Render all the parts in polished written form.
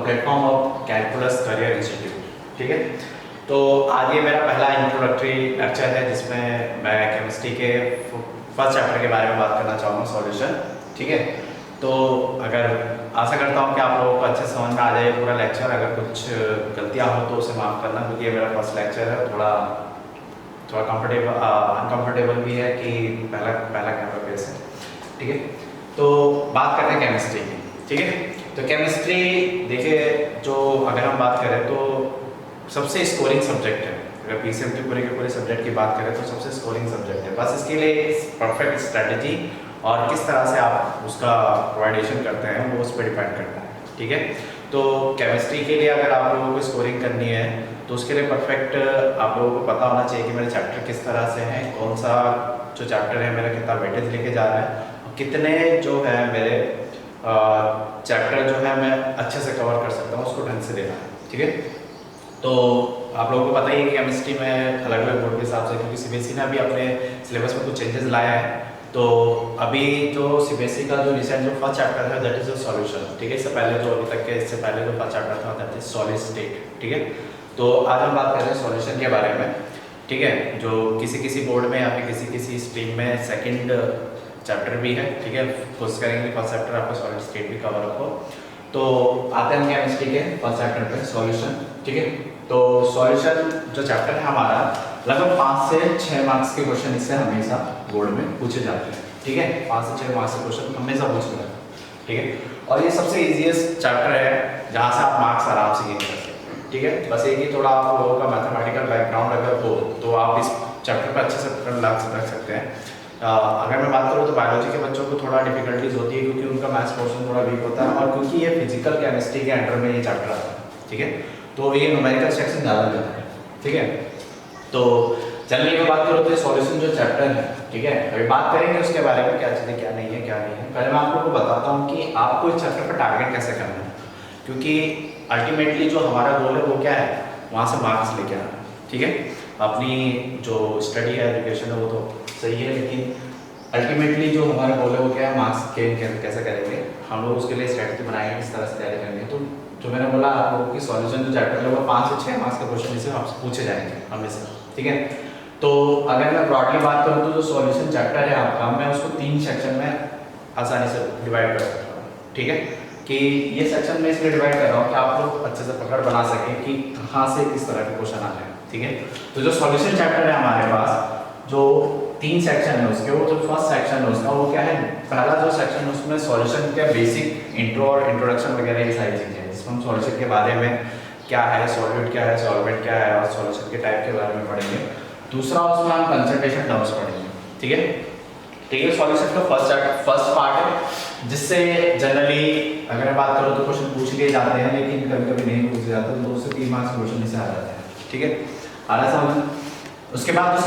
Platform of calculus career institute. ठीक है, तो आज ये मेरा पहला इंट्रोडक्टरी लेक्चर है जिसमें मैं केमिस्ट्री के फर्स्ट चैप्टर के बारे में बात करना चाहूँगा, सॉल्यूशन। ठीक है, तो अगर आशा करता हूँ कि आप लोगों को अच्छे समझ में आ जाए पूरा लेक्चर। अगर कुछ गलतियाँ हो तो उसे माफ़ करना, क्योंकि ये मेरा फर्स्ट लेक्चर है। थोड़ा अनकम्फर्टेबल भी है कि पहला कैमरा फेस है। ठीक है, तो बात करते हैं केमिस्ट्री की। ठीक है, तो केमिस्ट्री देखिए, जो अगर हम बात करें तो सबसे स्कोरिंग सब्जेक्ट है। अगर पीसीएम के पूरे सब्जेक्ट की बात करें तो सबसे स्कोरिंग सब्जेक्ट है। बस इसके लिए परफेक्ट स्ट्रेटजी और किस तरह से आप उसका प्रोवाइडेशन करते हैं वो उस पर डिपेंड करता है। ठीक है, तो केमिस्ट्री के लिए अगर आप लोगों को स्कोरिंग करनी है तो उसके लिए परफेक्ट आप लोगों को पता होना चाहिए कि मेरे चैप्टर किस तरह से हैं, कौन सा जो चैप्टर है मेरा कितना वेटेज लेके जा रहा है, और कितने जो है मेरे चैप्टर जो है मैं अच्छे से कवर कर सकता हूँ, उसको ढंग से देना है। ठीक है, तो आप लोगों को पता ही है कि केमिस्ट्री में अलग अलग बोर्ड के हिसाब से, क्योंकि सीबीएसई ने अभी अपने सिलेबस में कुछ चेंजेस लाया है। तो अभी जो सीबीएसई का जो रिसेंट जो फर्स्ट चैप्टर है दैट इज अ सॉल्यूशन। ठीक है, इससे पहले जो अभी तक के इससे पहले जो फर्स्ट चैप्टर था दैट इज सॉलिड स्टेट। ठीक है, तो आज हम बात कर रहे हैं सॉल्यूशन के बारे में। ठीक है, जो किसी बोर्ड में या फिर किसी स्ट्रीम में सेकंड चैप्टर भी है। ठीक है, कोशिश करेंगे फर्स्ट चैप्टर आपका सॉलिड स्टेट भी कवर हो। तो आते हैं केमिस्ट्री के फर्स्ट चैप्टर पे, सॉल्यूशन। ठीक है, तो सॉल्यूशन जो चैप्टर है हमारा, लगभग 5 से 6 मार्क्स के क्वेश्चन इससे हमेशा बोर्ड में पूछे जाते हैं। ठीक है, 5 से 6 मार्क्स के क्वेश्चन हमेशा पूछे जाते हैं। ठीक है, और ये सबसे इजीएस्ट चैप्टर है जहाँ से आप मार्क्स आराम से गेन कर सकते हैं। ठीक है, बस एक ही थोड़ा आप लोगों का मैथमेटिकल बैकग्राउंड अगर हो तो आप इस चैप्टर पर अच्छे से रख सकते हैं। अगर मैं बात करूँ तो बायोलॉजी के बच्चों को थोड़ा डिफिकल्टीज होती है, क्योंकि उनका मैथ्स पोर्शन थोड़ा वीक होता है, और क्योंकि ये फिजिकल केमिस्ट्री के अंडर में ये चैप्टर आता है। ठीक है, तो ये न्यूमेरिकल सेक्शन ज़्यादा लेता है। ठीक है, तो चलिए मैं बात करूँ तो सॉल्यूशन जो चैप्टर है, ठीक है, अभी बात करेंगे उसके बारे में, क्या चीज़ें क्या नहीं है। पहले मैं आप लोगों को बताता हूँ कि आपको इस चैप्टर पर टारगेट कैसे करना है, क्योंकि अल्टीमेटली जो हमारा गोल है वो क्या है, वहाँ से मार्क्स लेके आना है। ठीक है, अपनी जो स्टडी है, एजुकेशन है वो तो सही है, लेकिन अल्टीमेटली जो हमारा गोल है वो क्या है, मार्क्स गेन कैसे करेंगे। हम लोग उसके लिए स्ट्रेटजी बनाएंगे, किस तरह से तैयारी करेंगे। तो जो मैंने बोला आप लोगों की सॉल्यूशन जो चैप्टर है वो 5 से 6 मार्क्स के क्वेश्चन इससे आपसे पूछे जाएंगे हमेशा। ठीक है, तो अगर मैं ब्रॉडली बात करूँ तो जो सॉल्यूशन चैप्टर है आपका, मैं उसको 3 सेक्शन में आसानी से डिवाइड कर सकता हूँ। ठीक है, कि ये सेक्शन में इसलिए डिवाइड कर रहा हूँ कि आप लोग अच्छे से पकड़ बना सकें कि कहाँ से किस तरह के क्वेश्चन आ रहे हैं। ठीक है, तो जो सॉल्यूशन चैप्टर है हमारे पास, जो 3 सेक्शन है उसके, वो जो फर्स्ट सेक्शन है उसका वो क्या है, पहला जो सेक्शन है उसमें सॉल्यूशन के बेसिक इंट्रो और इंट्रोडक्शन वगैरह ये सारी चीज़ें हैं, जिसमें हम सॉल्यूशन के बारे में क्या है, सॉल्यूट क्या है, सॉल्वेंट क्या है, और सॉल्यूशन के टाइप के बारे में पढ़ेंगे। दूसरा उसमें हम कंसंट्रेशन टर्म्स पढ़ेंगे। ठीक है, ठीक है, सॉल्यूशन का फर्स्ट पार्ट है, जिससे जनरली अगर मैं बात करूँ तो क्वेश्चन पूछ लिए जाते हैं, लेकिन कभी कभी नहीं पूछे जाते, तो 2 से 3 मार्क्स क्वेश्चन इससे आ जाते हैं। ठीक है, आ रहा समझ। उसके बाद जो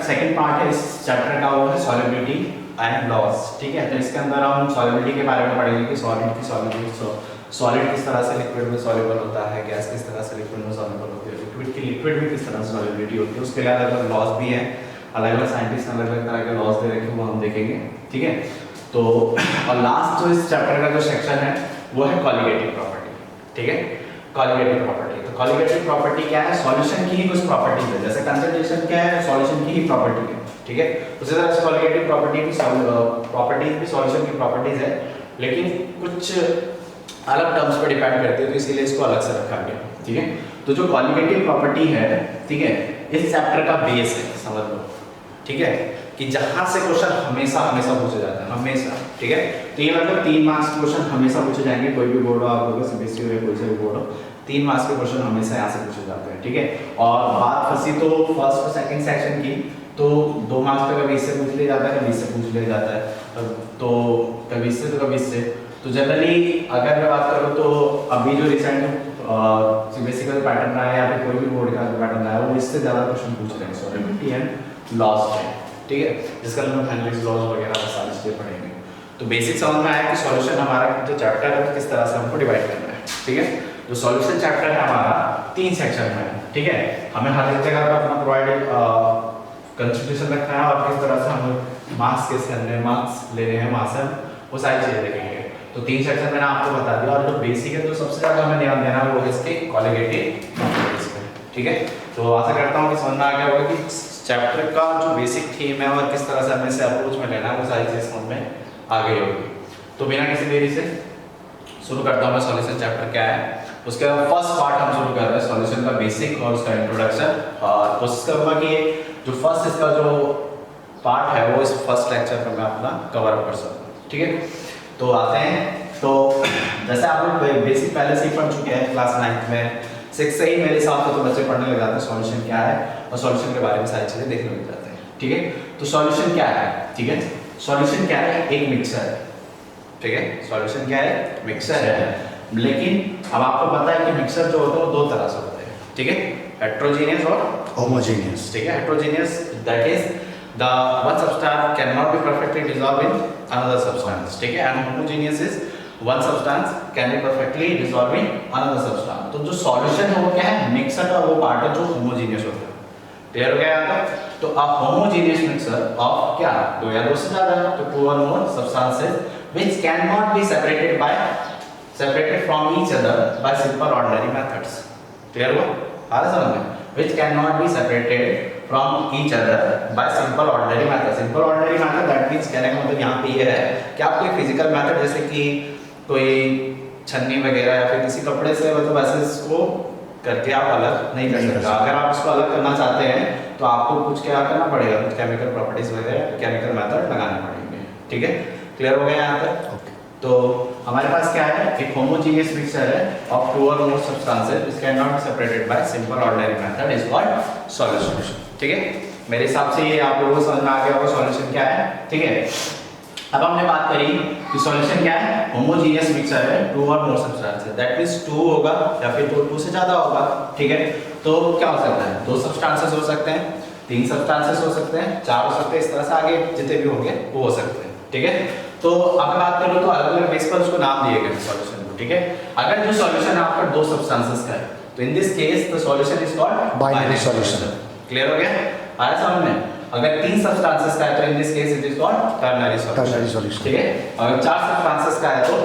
सेकंड पार्ट है इस चैप्टर का वो है सॉल्युबिलिटी एंड लॉस। ठीक है, तो इसके अंदर हम सॉल्युबिलिटी के बारे में पढ़ेंगे कि सॉलिड किस तरह से लिक्विड में सॉल्युबल होता है, गैस किस तरह से लिक्विड में सॉल्युबल होती है, लिक्विड में किस तरह से सॉल्युबिलिटी होती है। उसके लिए अलग अलग लॉस भी हैं, अलग अलग साइंटिस्ट अलग अलग तरह के लॉस दे रखे हैं, वो हम देखेंगे। ठीक है, तो और लास्ट जो इस चैप्टर का जो सेक्शन है वो है कॉलिगेटिव प्रॉपर्टी। ठीक है, कॉलिगेटिव प्रॉपर्टी, तो कॉलिगेटिव प्रॉपर्टी क्या है, सॉल्यूशन की ही कुछ प्रॉपर्टीज है, जैसे कंसंट्रेशन क्या है, सॉल्यूशन की ही प्रॉपर्टी है। ठीक है, उसी तरह से कॉलिगेटिव प्रॉपर्टीज भी सॉल्यूशन की प्रॉपर्टीज है, लेकिन कुछ अलग टर्म्स पर डिपेंड करती है, तो इसीलिए इसको अलग से रखा गया। ठीक है, तो जो कॉलिगेटिव प्रॉपर्टी है, ठीक है, इस चैप्टर का बेस है, समझ लो। ठीक है, कि जहां से क्वेश्चन हमेशा पूछे जाते हैं, हमेशा। ठीक है, तो ये मतलब 3 मार्क्स के क्वेश्चन हमेशा पूछे जाएंगे, कोई भी बोर्ड हो, आप लोगों का सीबीएसई हो या कोई सा भी बोर्ड हो, 3 मार्क्स के क्वेश्चन हमेशा यहाँ से पूछे जाते हैं। ठीक है, और बात फंसी तो फर्स्ट और सेकंड सेक्शन की, तो 2 मार्क्स पे कभी इससे पूछ लिया जाता है, कभी इससे पूछ लिया जाता है, तो कभी इससे तो कभी इससे। तो जनरली अगर मैं बात करूँ तो अभी जो रिसेंट सीबीएसई का पैटर्न रहा है या फिर कोई भी बोर्ड का पैटर्न रहा है, वो इससे ज़्यादा क्वेश्चन पूछ रहे हैं, सॉल्युबिलिटी एंड लॉस है। ठीक है, जिसका हम हेनरीज लॉज वगैरह सारी चीज़ें पढ़ेंगे। तो बेसिक समझ में आया कि सॉल्यूशन हमारा जो चैप्टर है किस तरह से हमको डिवाइड करना है। ठीक है, जो सॉल्यूशन चैप्टर है हमारा 3 सेक्शन में है। ठीक है, हमें हर एक जगह पर अपना प्रोवाइडेड कंसंट्रेशन रखना है, और किस तरह से हम मार्क्स कैसे मार्क्स ले रहे हैं वहाँ से वो सारी चीज़ें देखेंगे। तो तो 3 सेक्शन मैंने आपको बता दिया, और जो बेसिक है, जो सबसे ज़्यादा हमें ध्यान देना है वो है इसके कोलिगेटिव प्रॉपर्टीज पे, ठीक है। तो आशा करता हूँ कि समझ में आ गया होगा कि चैप्टर का जो बेसिक थीम है और किस तरह से हमें इसे अप्रोच में लेना है, वो सारी चीज़ समझ में आ गई होगी। तो बिना किसी देरी से शुरू करता हूँ मैं सॉल्यूशन चैप्टर क्या है। उसके बाद फर्स्ट पार्ट हम शुरू कर रहे हैं सॉल्यूशन का बेसिक और उसका इंट्रोडक्शन, और कोशिश करूँगा कि जो फर्स्ट इसका जो पार्ट है वो इस फर्स्ट लेक्चर पर मैं अपना कवर अप कर सकूँ, ठीक है। तो आते हैं, तो जैसे आप लोग बेसिक पहले से ही पढ़ चुके हैं क्लास 9 में, 6 से ही मेरे हिसाब से तो बच्चे पढ़ने लग जाते हैं सॉल्यूशन क्या है, और सॉल्यूशन के बारे में सारी चीज़ें देखने लग जाते हैं, ठीक है। तो सॉल्यूशन क्या है, ठीक है। सॉल्यूशन क्या है, एक मिक्सर है, ठीक है। सॉल्यूशन क्या है, मिक्सर है। लेकिन अब आपको पता है कि मिक्सर जो होता है वो दो तरह से होते हैं, ठीक है, हेट्रोजीनियस और होमोजेनियस, ठीक है। Heterogeneous that is the one substance cannot be perfectly dissolved in another substance, ठीक है। and homogeneous is one substance can be perfectly dissolved in another substance। तो जो सॉल्यूशन है वो क्या है, मिक्सर का वो पार्ट है जो होमोजेनियस होता है, क्लियर हो गया यहाँ तक। तो अब होमोजेनियस मिक्सर ऑफ क्या, दो या दो से ज्यादा, तो 2 or more substances which cannot be separated from each other by simple ordinary methods, clear हुआ, आ रहा समझ में, which cannot be separated from each other by simple ordinary method। simple ordinary method that means कहने का मतलब यहाँ पे ये है कि आप कोई फिजिकल मेथड जैसे कि कोई छन्नी वगैरह या फिर किसी कपड़े से मतलब ऐसे इसको करके आप अलग नहीं कर सकते। अगर आप इसको अलग करना चाहते हैं तो आपको कुछ क्या करना पड़ेगा, कुछ केमिकल प्रॉपर्टीज वगैरह, केमिकल मेथड लगाने पड़ेंगे, ठीक है। क्लियर हो गया यहाँ तक। तो हमारे पास क्या है, एक होमोजेनियस मिक्सचर है of 2 or more substances which cannot be separated by simple ordinary method is called solution, ठीक है। मेरे हिसाब से ये आप लोगों को समझ में आ गया होगा सॉल्यूशन क्या है, ठीक है। अब हमने बात करी कि सॉल्यूशन क्या है, होमोजेनियस मिक्सचर है 2 or more substances, that means 2 होगा या फिर 2 से ज्यादा होगा, ठीक है। तो क्या हो सकता है, 2 सब्सटेंसेस हो सकते हैं, 3 सब्सटेंसेस हो सकते हैं, 4 हो सकते हैं, इस तरह से आगे जितने भी होंगे वो हो सकते हैं, ठीक है। तो अब बात करो तो अलग अलग बेस पर उसको नाम दिए गए सॉल्यूशन को, ठीक है। अगर जो सॉल्यूशन आपका 2 सब्सटेंसेस का है तो in this case the solution is called binary solution, clear हो गया, आया समझ में। अगर 3 सब्सटेंसेस का है तो in this case it is called ternary solution, ठीक है। अगर 4 सब्सटेंसेस का है तो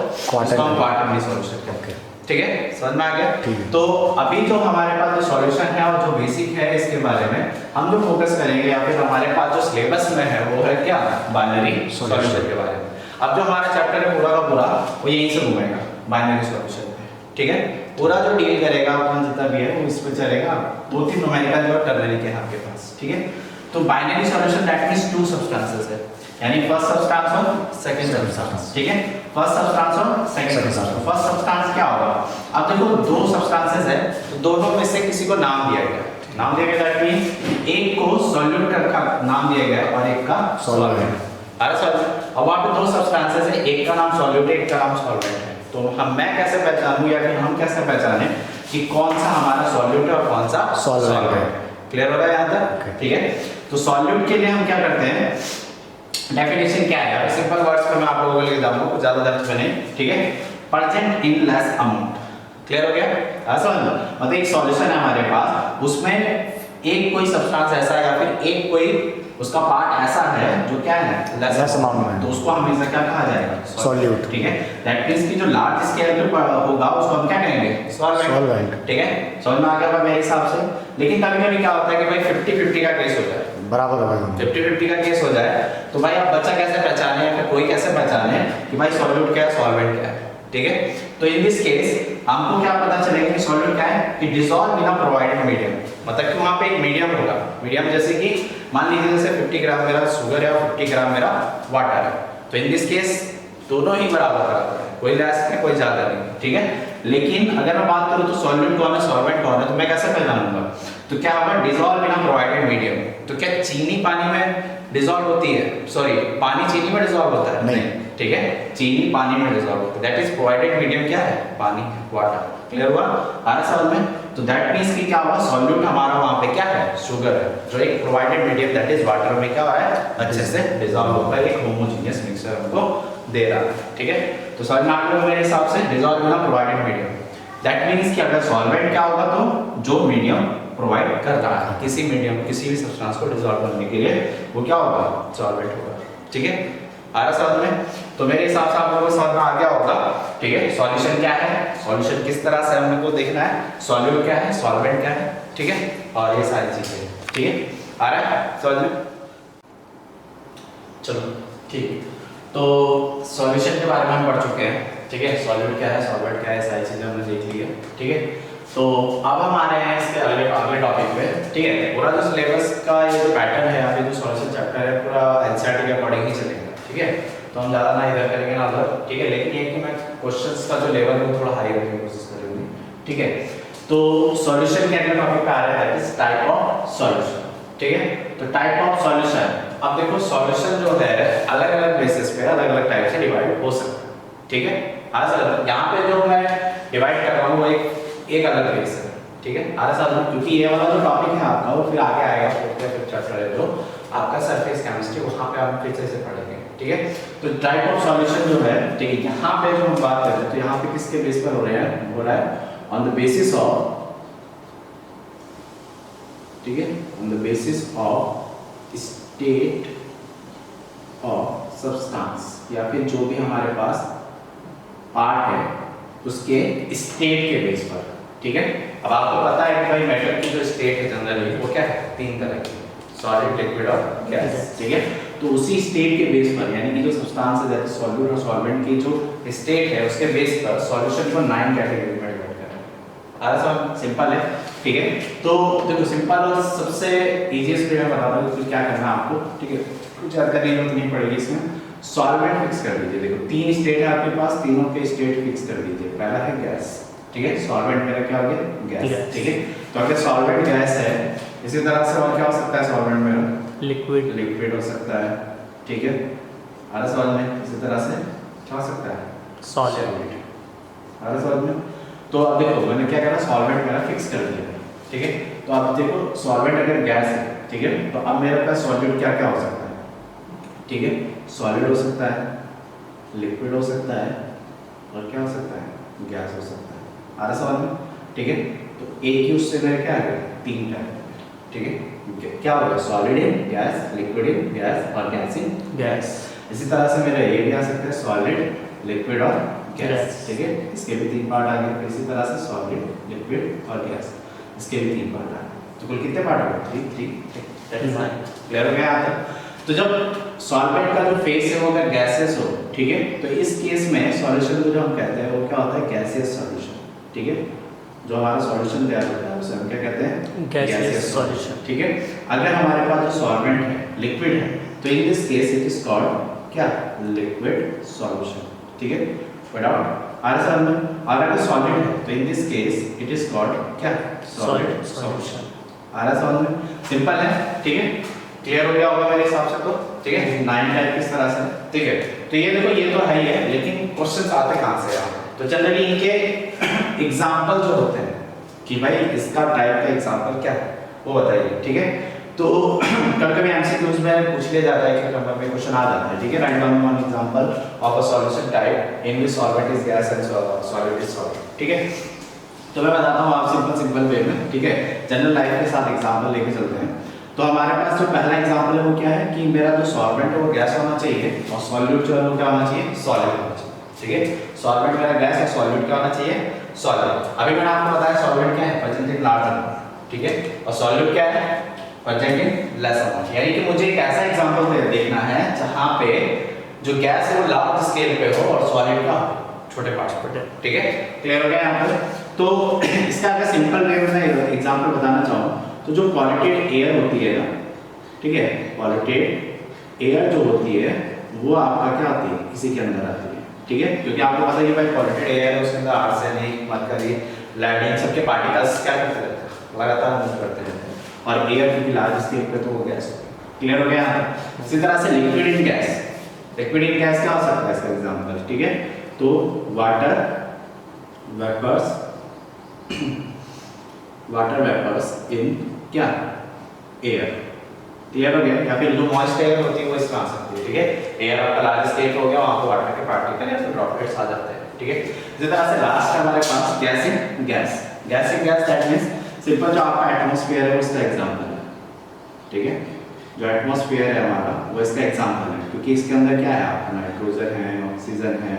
उसको हम क्वार्टरली सॉल्यूशन कहते हैं, ठीक है, समझ में आ गया। तो अभी जो हमारे पास जो सॉल्यूशन है और जो बेसिक है इसके बारे में हम जो फोकस करेंगे, या फिर हमारे पास जो सिलेबस में है वो है क्या, बाइनरी सॉल्यूशन के बारे में। अब जो हमारा चैप्टर है पूरा का पूरा वो यहीं से घूमेगा बाइनरी सॉल्यूशन पे, ठीक है। पूरा जो डील करेगा अपन जितना भी है वो इस पे चलेगा, 2-3 न्यूमेरिकल जो टर्नरी के आपके पास, ठीक है। तो binary solution that means 2 substances है, यानी फर्स्ट सब्सटेंस और सेकंड सब्सटेंस, ठीक है। फर्स्ट सब्सटेंस और सेकंड सब्सटेंस। फर्स्ट सब्सटेंस क्या होगा, अब देखो 2 सब्सटेंसेस है तो दोनों में से किसी को नाम दिया गया, नाम दिया गया दैट मींस एक को सॉल्यूट का नाम दिया गया और एक का सॉल्वेंट। अरे सर अब वहाँ पे 2 सब्सटेंसेस है, एक का नाम सॉल्यूट है, एक का नाम सॉल्वेंट है। तो मैं कैसे पहचानूं या फिर हम कैसे पहचाने कि कौन सा हमारा सॉल्यूट है और कौन सा सॉल्वेंट है, क्लियर हो रहा है यहाँ तक, ठीक है। तो सॉल्यूट के लिए हम क्या करते हैं, डेफिनेशन क्या है, सिंपल वर्ड्स में मैं आप लोगों को लेके जाऊंगा, कुछ ज्यादा डेप्थ में नहीं, ठीक है। Present in less amount, clear हो गया, ऐसा मतलब एक सॉल्यूशन है हमारे पास, उसमें एक कोई सब्सटेंस ऐसा है या फिर एक कोई उसका पार्ट ऐसा है जो क्या है लेस अमाउंट में, तो उसको हमेशा क्या कहा जाएगा, सॉल्यूट, ठीक है। दैट मींस कि जो लार्ज स्केल पे होगा उसको हम क्या कहेंगे, सॉल्वेंट, ठीक है। समझ में आ गया मेरे हिसाब से। लेकिन कभी-कभी क्या होता है कि भाई 50-50 का केस हो जाए, बराबर होगा, 50-50 का केस हो जाए, तो भाई आप बच्चा कैसे पहचाने या फिर कोई कैसे पहचाने कि भाई सॉल्यूट क्या है सॉल्वेंट क्या है, ठीक है। तो इन दिस केस हमको क्या पता चलेगा कि सॉल्यूट क्या है, कि dissolve in a provided medium, मतलब कि वहां पे एक मीडियम होगा, मीडियम जैसे कि मान लीजिए जैसे 50 ग्राम मेरा शुगर है और 50 ग्राम मेरा वाटर है, तो इन दिस केस दोनों ही बराबर है, कोई लेस है कोई ज्यादा नहीं, ठीक है। लेकिन अगर मैं बात करूं तो सॉल्वेंट कौन है सॉल्वेंट कौन है, तो मैं कैसे पहचानूंगा, तो क्या होगा, dissolve in a provided medium. तो क्या चीनी पानी में डिसॉल्व होती है, सॉरी पानी चीनी में डिसॉल्व होता है, नहीं, ठीक है, चीनी पानी में डिसॉल्व होता है, दैट इज प्रोवाइडेड मीडियम क्या है, पानी, वाटर, क्लियर हुआ, आ रहा समझ में। तो दैट मींस कि क्या हुआ, सॉल्यूट हमारा वहां पे क्या है, शुगर है, जो एक provided medium that is water में क्या हो रहा है, अच्छे से डिसॉल्व होकर एक होमोजेनियस मिक्सचर हमको दे रहा है, ठीक है। तो समझ में आ गया मेरे हिसाब से, dissolve in a provided medium, that means कि अगर सॉल्वेंट क्या होगा तो जो मीडियम प्रोवाइड कर रहा है किसी मीडियम किसी भी सब्सटेंस को डिसॉल्व करने के लिए वो क्या होगा, सॉल्वेंट होगा, ठीक है। आ रहा समझ में? तो मेरे हिसाब से आप लोगों को समझ में आ गया होगा, ठीक है। सॉल्यूशन क्या है, सॉल्यूशन किस तरह से हम लोग को देखना है, सॉल्यूट क्या है, सॉल्वेंट क्या है, ठीक है, और ये सारी चीजें, ठीक है। आ रहा है समझ में? चलो ठीक है, तो सॉल्यूशन के बारे में हम पढ़ चुके हैं, ठीक है। सॉल्यूट क्या है, सॉल्वेंट क्या है, सारी चीजें हमने देख ली है, ठीक है। तो अब हम आ रहे हैं इसके अगले टॉपिक पे, ठीक है। पूरा जो सिलेबस का ये जो पैटर्न है, यहाँ पे जो सॉल्यूशन चैप्टर है पूरा एनसीईआरटी के अकॉर्डिंग ही चलेगा, ठीक है। तो हम ज़्यादा ना इधर करेंगे ना उधर, ठीक है। लेकिन ये कि मैं क्वेश्चंस का जो लेवल है वो थोड़ा हाई रखने की कोशिश करूँगी, ठीक है। तो सॉल्यूशन के अगले टॉपिक पे आ रहा है, that is type of solution, ठीक है। तो टाइप ऑफ सॉल्यूशन, अब देखो सॉल्यूशन जो है अलग अलग बेसिस पे अलग अलग टाइप से डिवाइड हो सकता है, ठीक है। आज यहाँ पे जो मैं डिवाइड कर रहा हूँ वो एक अलग बेस है, ठीक है। आज क्योंकि ये वाला जो टॉपिक है आपका वो फिर आगे आएगा, फिर चैप्टर है जो आपका सरफेस केमिस्ट्री, वहाँ पे हम फिर से पढ़ेंगे, ठीक है। तो टाइप ऑफ सॉल्यूशन जो है, ठीक है, यहाँ पे जो हम बात कर रहे हैं तो यहाँ पे किसके बेस पर हो रहा है ऑन द बेसिस ऑफ, ठीक है, on the basis of state of substance, या फिर जो भी हमारे पास पार्ट है उसके स्टेट के बेस पर, ठीक है। अब आपको पता है कि भाई मेटल की जो स्टेट है जनरली वो क्या है, 3 तरह की, सॉलिड, लिक्विड और गैस, ठीक है। तो उसी स्टेट के बेस पर, यानी कि जो सब्सटेंस है जैसे सॉल्यूट और सॉल्वेंट की जो स्टेट है उसके बेस पर सॉल्यूशन को 9 कैटेगरी में डिवाइड करें। सब सिंपल है, ठीक है। तो देखो सिंपल और सबसे इजीएस्ट वे में बता दूं तो क्या करना है आपको, ठीक है, कुछ याद करने की जरूरत नहीं पड़ेगी इसमें। सॉल्वेंट फिक्स कर दीजिए, देखो 3 स्टेट है आपके पास, तीनों के स्टेट फिक्स कर दीजिए। पहला है गैस, ठीक है, सॉल्वेंट मेरा क्या हो गया, गैस, ठीक है। तो अगर सॉल्वेंट गैस है, इसी तरह से और क्या हो सकता है सॉल्वेंट मेरा, लिक्विड, लिक्विड हो सकता है, ठीक है। हर सॉल्व में इसी तरह से क्या हो सकता है, सॉलिड, हर सॉल्व में। तो अब देखो मैंने क्या करा, सॉल्वेंट मेरा फिक्स कर दिया, ठीक है। तो अब देखो सॉल्वेंट अगर गैस है, ठीक है, तो अब मेरे पास सॉल्यूट क्या क्या हो सकता है, ठीक है, सॉलिड हो सकता है, लिक्विड हो सकता है, और क्या हो सकता है, गैस हो सकता है। आ रहा समझ में, ठीक है। तो एक ही उससे मेरे क्या है, 3 टाइप, ठीक है। क्या होगा, solid in gas, liquid in gas और गैस इन गैस। इसी तरह से मेरा ये भी आ सकता है सॉलिड, लिक्विड और गैस, ठीक है। इसके भी 3 पार्ट आ गए। इसी तरह से सॉलिड, लिक्विड और गैस, इसके भी 3 पार्ट आ गए। तो कुल कितने पार्ट हो गए, 3 क्लियर हो गया यहाँ तक। तो जब सॉल्वेंट का जो फेस है वो अगर गैसेस हो, ठीक है, तो इस केस में सॉल्यूशन को जो हम कहते हैं वो क्या होता है, गैसियस सॉल्यूशन, ठीक है। जो हमारा सॉल्यूशन तैयार होता है उसे हम क्या कहते हैं, गैसियस सॉल्यूशन, ठीक है। अगर हमारे पास जो सॉल्वेंट है, लिक्विड है, तो in this case it is called क्या, लिक्विड सॉल्यूशन, ठीक है। विदाउट आर समझ में। और अगर सॉलिड है तो in this case it is called क्या, सॉलिड सॉल्यूशन। आ रहा समझ में, सिंपल है, ठीक है। क्लियर हो गया होगा मेरे हिसाब से, तो ठीक है। 9 टाइप किस तरह से, ठीक है। तो ये देखो ये तो है ही है, लेकिन क्वेश्चंस आते कहां से हैं, तो जनरली इनके एग्जांपल जो होते हैं कि भाई इसका टाइप का एग्जांपल क्या है वो बताइए, ठीक है। तो कभी-कभी एमसीक्यूज में पूछ लिया जाता है कि नंबर में क्वेश्चन आ जाता है, ठीक है। Write down one example of a solution type in which solvent is gas and solid is solid, ठीक है। तो मैं बताता हूं आप सिंपल वे में, ठीक है, जनरल लाइफ के साथ एग्जांपल लेके चलते हैं। तो हमारे पास जो पहला एग्जांपल है वो क्या है कि मेरा जो सॉल्वेंट है वो गैस होना चाहिए और सॉल्यूट जो है वो क्या होना चाहिए, सॉलिड होना चाहिए, ठीक है। सॉल्वेंट मेरा गैस है, सॉल्यूट क्या होना चाहिए, सॉलिड। अभी मैंने आपको बताया सॉल्वेंट क्या है, प्रेजेंट इन लार्ज अमाउंट, ठीक है, और सॉल्यूट क्या है, प्रेजेंट इन लेस अमाउंट। यानी कि मुझे एक ऐसा एग्जांपल देखना है जहां पे जो गैस है वो लार्ज स्केल पे हो और सॉलिड का छोटे पार्ट्स पे, ठीक है। क्लियर हो गया यहाँ पर। तो इसका अगर सिंपल वे में एग्जांपल बताना चाहूँ तो जो क्वालिटेड एयर होती है ना, ठीक है, क्वालिटेड एयर जो होती है वो आपका क्या आती है, इसी के अंदर आती है, ठीक है। क्योंकि आपको पता है कि भाई क्वालिटेड एयर है उसके अंदर आर्सेनिक, मरकरी, लेड, सबके पार्टिकल्स क्या करते रहते हैं, लगातार मूव करते रहते हैं, और एयर क्योंकि लार्ज स्केल पे तो वो गैस होती है। क्लियर हो गया। इसी तरह से liquid in gas, liquid in gas क्या हो सकता है इसका एग्जांपल, ठीक है। तो water vapours, water vapours in क्या, एयर, क्लियर हो गया। या फिर जो मॉइस्ट एयर होती है वो इसमें आ सकती है, ठीक है। एयर आपका लार्ज स्केल हो गया, वहां पे वाटर के पार्टिकल या फिर ड्रॉपलेट्स आ जाते हैं, ठीक है। इसी तरह से लास्ट है हमारे पास gas in gas, gas in gas that means simple जो आपका एटमॉस्फेयर है उसका एग्जांपल है, ठीक है। जो एटमॉस्फेयर है हमारा वो इसका एग्जाम्पल है, क्योंकि इसके अंदर क्या है आपका नाइट्रोजन है, ऑक्सीजन है,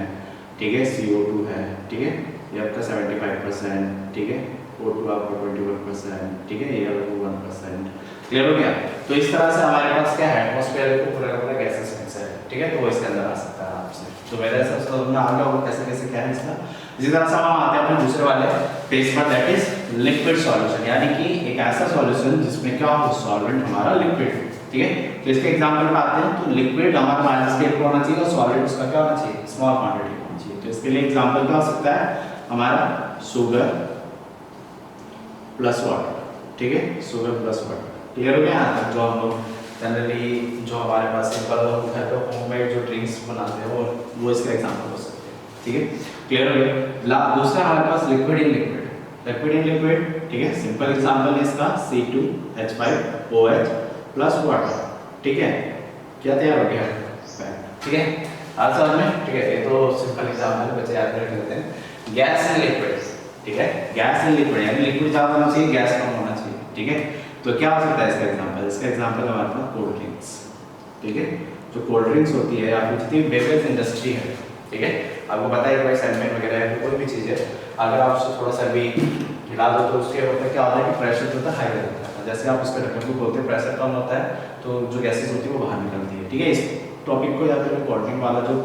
ठीक है, CO2 है, ठीक है, ये आपका 75%, ठीक है, O2 आपका 21%, ठीक है, ये आपका 1%। क्लियर हो गया? तो इस तरह से हमारे पास क्या है, एटमॉस्फेयर को पूरा पूरा गैसेस मिक्सर है, ठीक है, तो वो इसके अंदर आ सकता है आपसे। तो मेरे हिसाब से हमने आ गया होगा कैसे कैसे क्या है इसका। इसी तरह से हम आते हैं अपने दूसरे वाले पेज पर, दैट इज लिक्विड सॉल्यूशन, यानी कि एक ऐसा सॉल्यूशन जिसमें क्या हो, सॉल्वेंट हमारा लिक्विड, ठीक है। तो इसके एग्जांपल पे आते हैं। तो लिक्विड हमारा माइनस स्केल पर होना चाहिए और सॉलिड उसका क्या होना चाहिए, स्मॉल क्वांटिटी होना चाहिए। तो इसके लिए एग्जांपल क्या हो सकता है हमारा, शुगर प्लस वाटर, ठीक है, शुगर प्लस वाटर। क्लियर हो गया यहाँ तक? जो हम लोग जनरली जो हमारे पास सिंपल घर पे होममेड जो ड्रिंक्स बनाते हैं वो इसका एग्जांपल हो सकते हैं, ठीक है। क्लियर हो गया? दूसरा हमारे पास liquid in liquid, liquid in liquid, ठीक है, सिंपल एग्जांपल है इसका C2H5OH प्लस वाटर, ठीक है, क्या तैयार हो गया, ठीक है, आज समझ में, ठीक है। ये तो सिंपल एग्जांपल बच्चे याद रख लेते हैं। गैस एंड लिक्विड, ठीक है, गैस एंड लिक्विड यानी लिक्विड ज्यादा होना चाहिए, गैस कम होना चाहिए, ठीक है। तो क्या हो सकता है इसका एग्जांपल, इसका एग्जांपल हमारे पास कोल्ड ड्रिंक्स, ठीक है, जो कोल्ड ड्रिंक्स होती है या फिर जितनी बेवरेज इंडस्ट्री है, ठीक है, आपको पता है कि भाई सेगमेंट वगैरह है, कोई भी चीज़ है अगर आप उसको थोड़ा सा भी हिला दो तो उसके ऊपर क्या होता है कि प्रेशर जो होता है हाई रहता है, जैसे आप उसके ढक्कन को खोलते हैं प्रेशर कम होता है तो जो गैसेज होती है वो बाहर निकलती है, ठीक है। इस टॉपिक को या फिर कोल्ड ड्रिंक वाला जो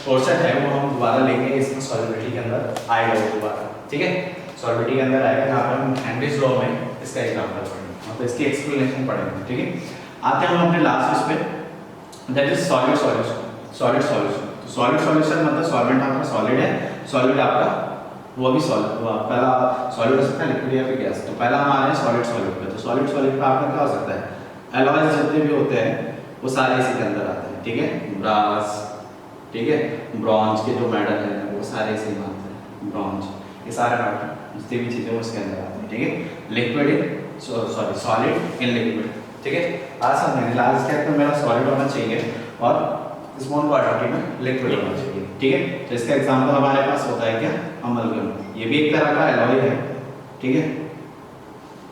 पोर्शन है वो हम दोबारा लेंगे, इसमें सॉल्युबिलिटी के अंदर आएगा वो दोबारा, ठीक है, सॉल्युबिलिटी के अंदर आएगा, जहाँ पर हम हेनरीज लॉ में इसका एग्जाम्पल पढ़ेंगे, तो इसकी एक्सप्लेनेशन पढ़ेंगे, ठीक है। आते हैं हम अपने लास्ट इस पे, that is solid solution, solid solution. तो सॉलिड सॉल्यूशन मतलब सॉल्वेंट आपका सॉलिड है, सॉलिड आपका वो भी सॉलिड, पहला सॉलिड हो सकता है लिक्विड या फिर गैस। तो पहला हम आ रहे हैं सॉलिड सॉलिड पे। तो सॉलिड सॉलिड पे आपका क्या हो सकता है, एलॉयज जितने भी होते हैं वो सारे इसी के अंदर आते हैं, ठीक है, ब्रास, ठीक है, ब्रॉन्ज के जो मेडल हैं वो सारे इसी में आते हैं, ब्रॉन्ज, ये सारे मेडल जितनी भी चीज़ें उसके अंदर आती हैं, ठीक है। Liquid in sorry solid in liquid, ठीक है। आज समझेंगे लास्ट स्टेप में मेरा सॉलिड होना चाहिए और स्मॉल क्वांटिटी में लिक्विड होना चाहिए, ठीक है। तो इसका एग्जांपल हमारे पास होता है क्या, अमलगम, ये भी एक तरह का एलॉय है, ठीक है,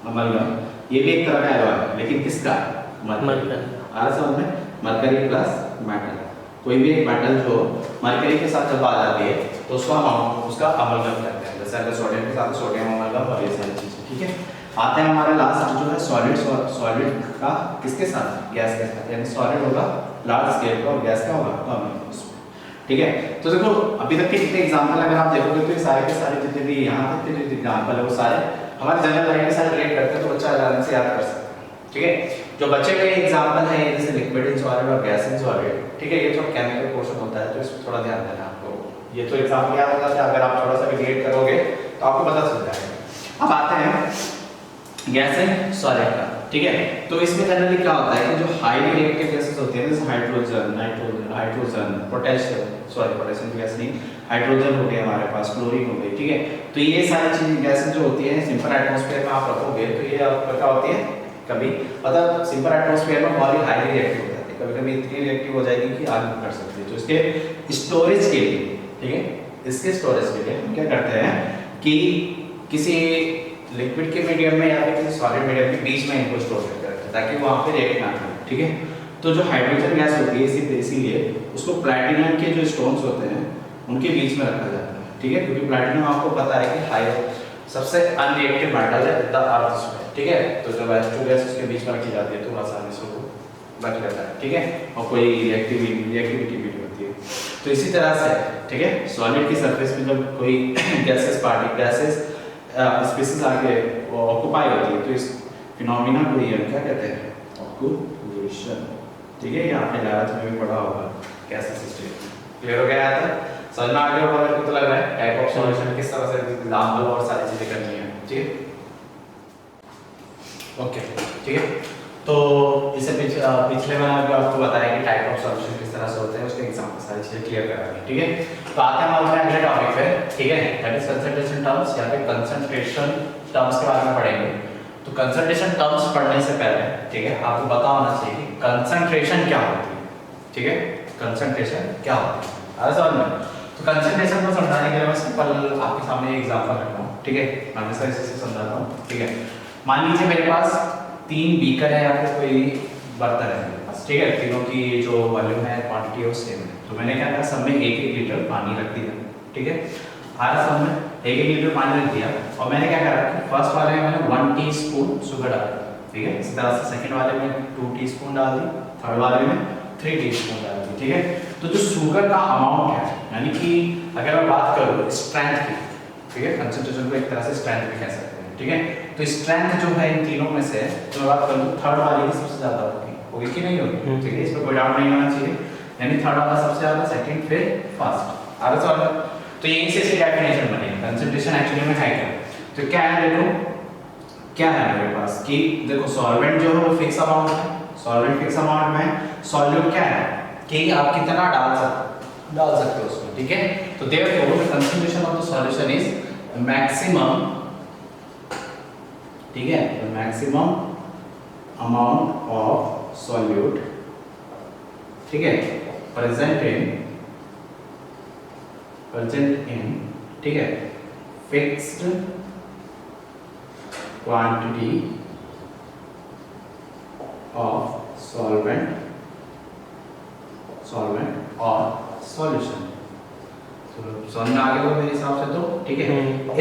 अमलगम ये भी एक तरह का एलॉय है, लेकिन किसका, मरकरी। आज समझ में, मरकरी प्लस मेटल, कोई भी एक मेटल जो मरकरी के साथ जब आ जाती है तो उसको हम उसका अमलगम कहते हैं, जैसे अगर सोडियम के साथ सोडियम अमलगम और ये सारी चीज़ें, ठीक है। आते हैं हमारा लास्ट जो है सॉलिड, सॉलिड का किसके साथ, गैस के साथ, यानी सॉलिड होगा लार्ज स्केल पर और गैस का होगा कम उसमें, ठीक है। तो देखो अभी तक के जितने एग्जांपल अगर आप देखोगे तो ये सारे के सारे जितने भी यहाँ तक के जो एग्जांपल है वो सारे हमारे जनरल लाइन के साथ रिलेट करते हैं, तो बच्चा आराम से याद कर सकता है, ठीक है। जो बच्चे का एग्जांपल है जैसे लिक्विड इन सॉलिड और गैस इन सॉलिड, ठीक है, ये थोड़ा केमिकल पोर्शन होता है तो इसमें थोड़ा ध्यान देना आपको। ये तो एग्जांपल याद होता है, अगर आप थोड़ा सा भी रिलेट करोगे तो आपको पता चल जाएगा। अब आते हैं गैस एंड सॉलिड का, ठीक है। तो इसमें जनरली क्या होता है कि जो हाईली रिएक्टिव गैसेस होते हैं जैसे hydrogen, nitrogen, potassium, sorry potassium gas नहीं, हाइड्रोजन हो गया हमारे पास, क्लोरीन हो गई, ठीक है। तो ये सारी चीजें गैसेस जो होती हैं सिंपल एटमॉस्फेयर में आप रखोगे तो ये आपका क्या होती है, कभी मतलब सिंपल एटमॉस्फेयर में बहुत ही हाईली रिएक्टिव हो जाती है, कभी कभी इतनी रिएक्टिव हो जाएगी कि आग भी कर सकती है। तो इसके स्टोरेज के लिए, ठीक है, इसके स्टोरेज के लिए हम क्या करते हैं कि किसी लिक्विड के मीडियम में या फिर किसी सॉलिड मीडियम के बीच में इनको स्टोर करके रखते हैं ताकि वहाँ पे रिएक्ट ना करें, ठीक है। तो जो हाइड्रोजन गैस होती है इसीलिए उसको प्लैटिनम के जो स्टोन्स होते हैं उनके बीच में रखा जाता है, ठीक है, क्योंकि प्लैटिनम आपको पता है कि हाई सबसे अनरिएक्टिव मेटल है द अर्थ में, ठीक है। तो जब H2 गैस उसके बीच में रखी जाती है तो आसानी से वो बच जाता है, ठीक है, और कोई रिएक्टिविटी भी नहीं होती है। तो इसी तरह से, ठीक है, सॉलिड की सरफेस पे जब कोई गैसेस स्पीसीज आके ऑक्यूपाई होती है तो इस फिनोमिना को ये क्या कहते हैं, ऑक्यूपेशन, ठीक है। ये आपने 11th में भी पढ़ा होगा कैसे सिस्टम। क्लियर हो गया था, समझ में आ गया होगा मेरे को तो लग रहा है टाइप ऑफ सॉल्यूशन किस तरह से एग्जांपल और सारी चीजें करनी है, ठीक है, ओके, ठीक है। तो इससे पिछले में आपको बताया कि टाइप ऑफ सॉल्यूशन किस तरह से होते हैं, उसके एग्जांपल सारी चीजें क्लियर कराएंगे, ठीक है। तो आते हैं हम अपने अगले टॉपिक पे, ठीक है, दैट इज कंसंट्रेशन टर्म्स या फिर कंसंट्रेशन टर्म्स के बारे में पढ़ेंगे। तो कंसंट्रेशन टर्म्स पढ़ने से पहले, ठीक है, आपको पता होना चाहिए कि कंसंट्रेशन क्या होती है, ठीक है, कंसंट्रेशन क्या होती है, समझ में। तो कंसंट्रेशन को समझाने के लिए मैं सिंपल आपके सामने एग्जांपल रखता हूँ, ठीक है, मैं हमेशा इसे समझाता हूँ, ठीक है। मान लीजिए मेरे पास 3 बीकर है या फिर कोई बर्तन है मेरे पास, ठीक है, तीनों की जो वॉल्यूम है क्वांटिटी है वो सेम है। तो मैंने क्या करा, सब में 1-1 लीटर पानी रख दिया, ठीक है, हर सब में 1-1 लीटर पानी रख दिया। और मैंने क्या करा कि फर्स्ट वाले में मैंने 1 टीस्पून शुगर डाल दी, ठीक है, इसी तरह से सेकंड वाले में 2 टीस्पून डाल दी, थर्ड वाले में 3 टीस्पून डाल दी, ठीक है। तो जो शुगर का अमाउंट है, यानी कि अगर मैं बात करूँ स्ट्रेंथ की, ठीक है, कंसंट्रेशन को एक तरह से स्ट्रेंथ भी कह सकते हैं, ठीक है। तो स्ट्रेंथ जो है इन तीनों में से जो मैं बात करूँ थर्ड वाले की सबसे ज्यादा होगी कि नहीं होगी, ठीक है, इसमें कोई डाउट नहीं होना चाहिए, यानी थर्ड वाला सबसे ज्यादा, सेकंड, फिर फर्स्ट। आगे सवाल, तो यहीं से इसकी डेफिनेशन बनेगी कंसंट्रेशन एक्चुअली में है क्या। तो क्या है, देखो क्या है मेरे पास कि देखो सॉल्वेंट जो है वो फिक्स अमाउंट है, सॉल्वेंट फिक्स अमाउंट में, सॉल्यूट क्या है कि आप कितना डाल सकते हो उसमें, ठीक है। तो therefore the concentration of the solution is maximum, ठीक है, the maximum amount of solute, ठीक है, प्रेजेंट इन, ठीक है, फिक्स्ड क्वांटिटी ऑफ सॉल्वेंट और सॉल्यूशन। तो समझ में आ गया मेरे हिसाब से, तो ठीक है।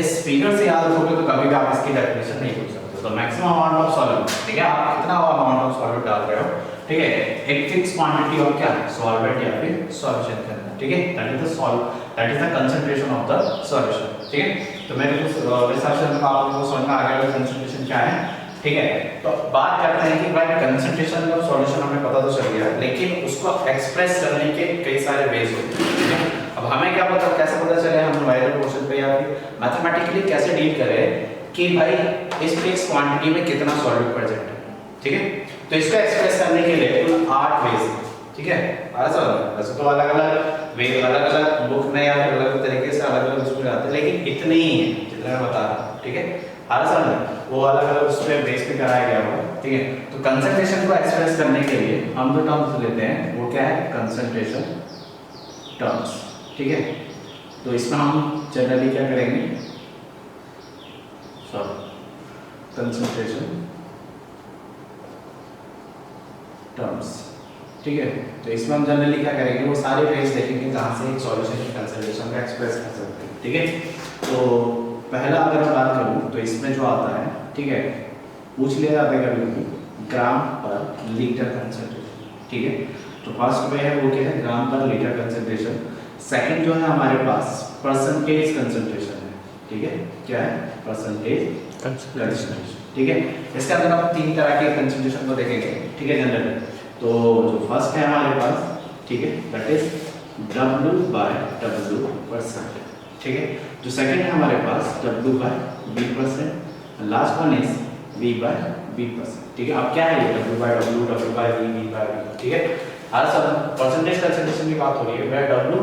इस फिगर से याद रखोगे तो कभी भी आप इसकी डेफिनेशन नहीं पूछ सकते। तो मैक्सिमम अमाउंट ऑफ सॉल्वेंट, ठीक है, आप कितना अमाउंट ऑफ सॉल्वेंट डाल रहे हो, ठीक है, एक फिक्स क्वांटिटी ऑफ क्या सॉल्वेंट या फिर सॉल्यूशन के अंदर, ठीक है, that is the concentration of the solution, ठीक है। तो मेरे को हिसाब से आप लोगों को समझ में आ गया कंसंट्रेशन क्या है, ठीक है। तो बात करते हैं कि भाई कंसंट्रेशन ऑफ सॉल्यूशन हमें पता तो चल गया, लेकिन उसको एक्सप्रेस करने के कई सारे वेज होते हैं, ठीक है। अब हमें क्या पता, कैसे पता चले हम न्यूमेरिकल क्वेश्चन पे या फिर मैथमेटिकली कैसे डील करें कि भाई इस फिक्स क्वांटिटी में कितना सॉल्यूट प्रेजेंट है, ठीक है। तो इसको एक्सप्रेस करने के लिए कुल 8 वेज हैं, ठीक है। वैसे तो अलग-अलग वे, अलग-अलग बुक में या फिर अलग तरीके से अलग-अलग उसमें आते हैं, लेकिन इतने ही हैं जितना मैं बता रहा हूं, ठीक है। वो अलग-अलग उस पे बेस पे कराया गया होगा, ठीक है। तो कंसंट्रेशन को एक्सप्रेस करने के लिए हम जो टर्म्स लेते हैं वो क्या है, कंसंट्रेशन टर्म्स, ठीक है। तो इसमें हम जनरली क्या करेंगे, कंसंट्रेशन टर्म्स, ठीक है। तो इसमें हम जनरली क्या करेंगे, वो सारे वेज देखेंगे जहां से एक सॉल्यूशन की कंसंट्रेशन को एक्सप्रेस कर सकते हैं, ठीक है। तो पहला अगर मैं बात करूं तो इसमें जो आता है, ठीक है, पूछ लिया जाता है कभी ग्राम पर लीटर कंसंट्रेशन, ठीक है। तो फर्स्ट में है वो क्या है, ग्राम पर लीटर कंसंट्रेशन। सेकंड जो है हमारे पास परसेंटेज कंसंट्रेशन है, ठीक है, क्या है, परसेंटेज कंसंट्रेशन, ठीक है। इसके अंदर हम 3 तरह के कंसंट्रेशन को देखेंगे, ठीक है, जनरली। तो जो फर्स्ट है हमारे पास, ठीक है, दैट इज W/W%, ठीक है। जो सेकंड है हमारे पास W/V%, last one is V/V%, ठीक है। अब क्या है ये W/W, W/V, ठीक है। हर सब परसेंटेज कंसंट्रेशन की बात हो रही है, where W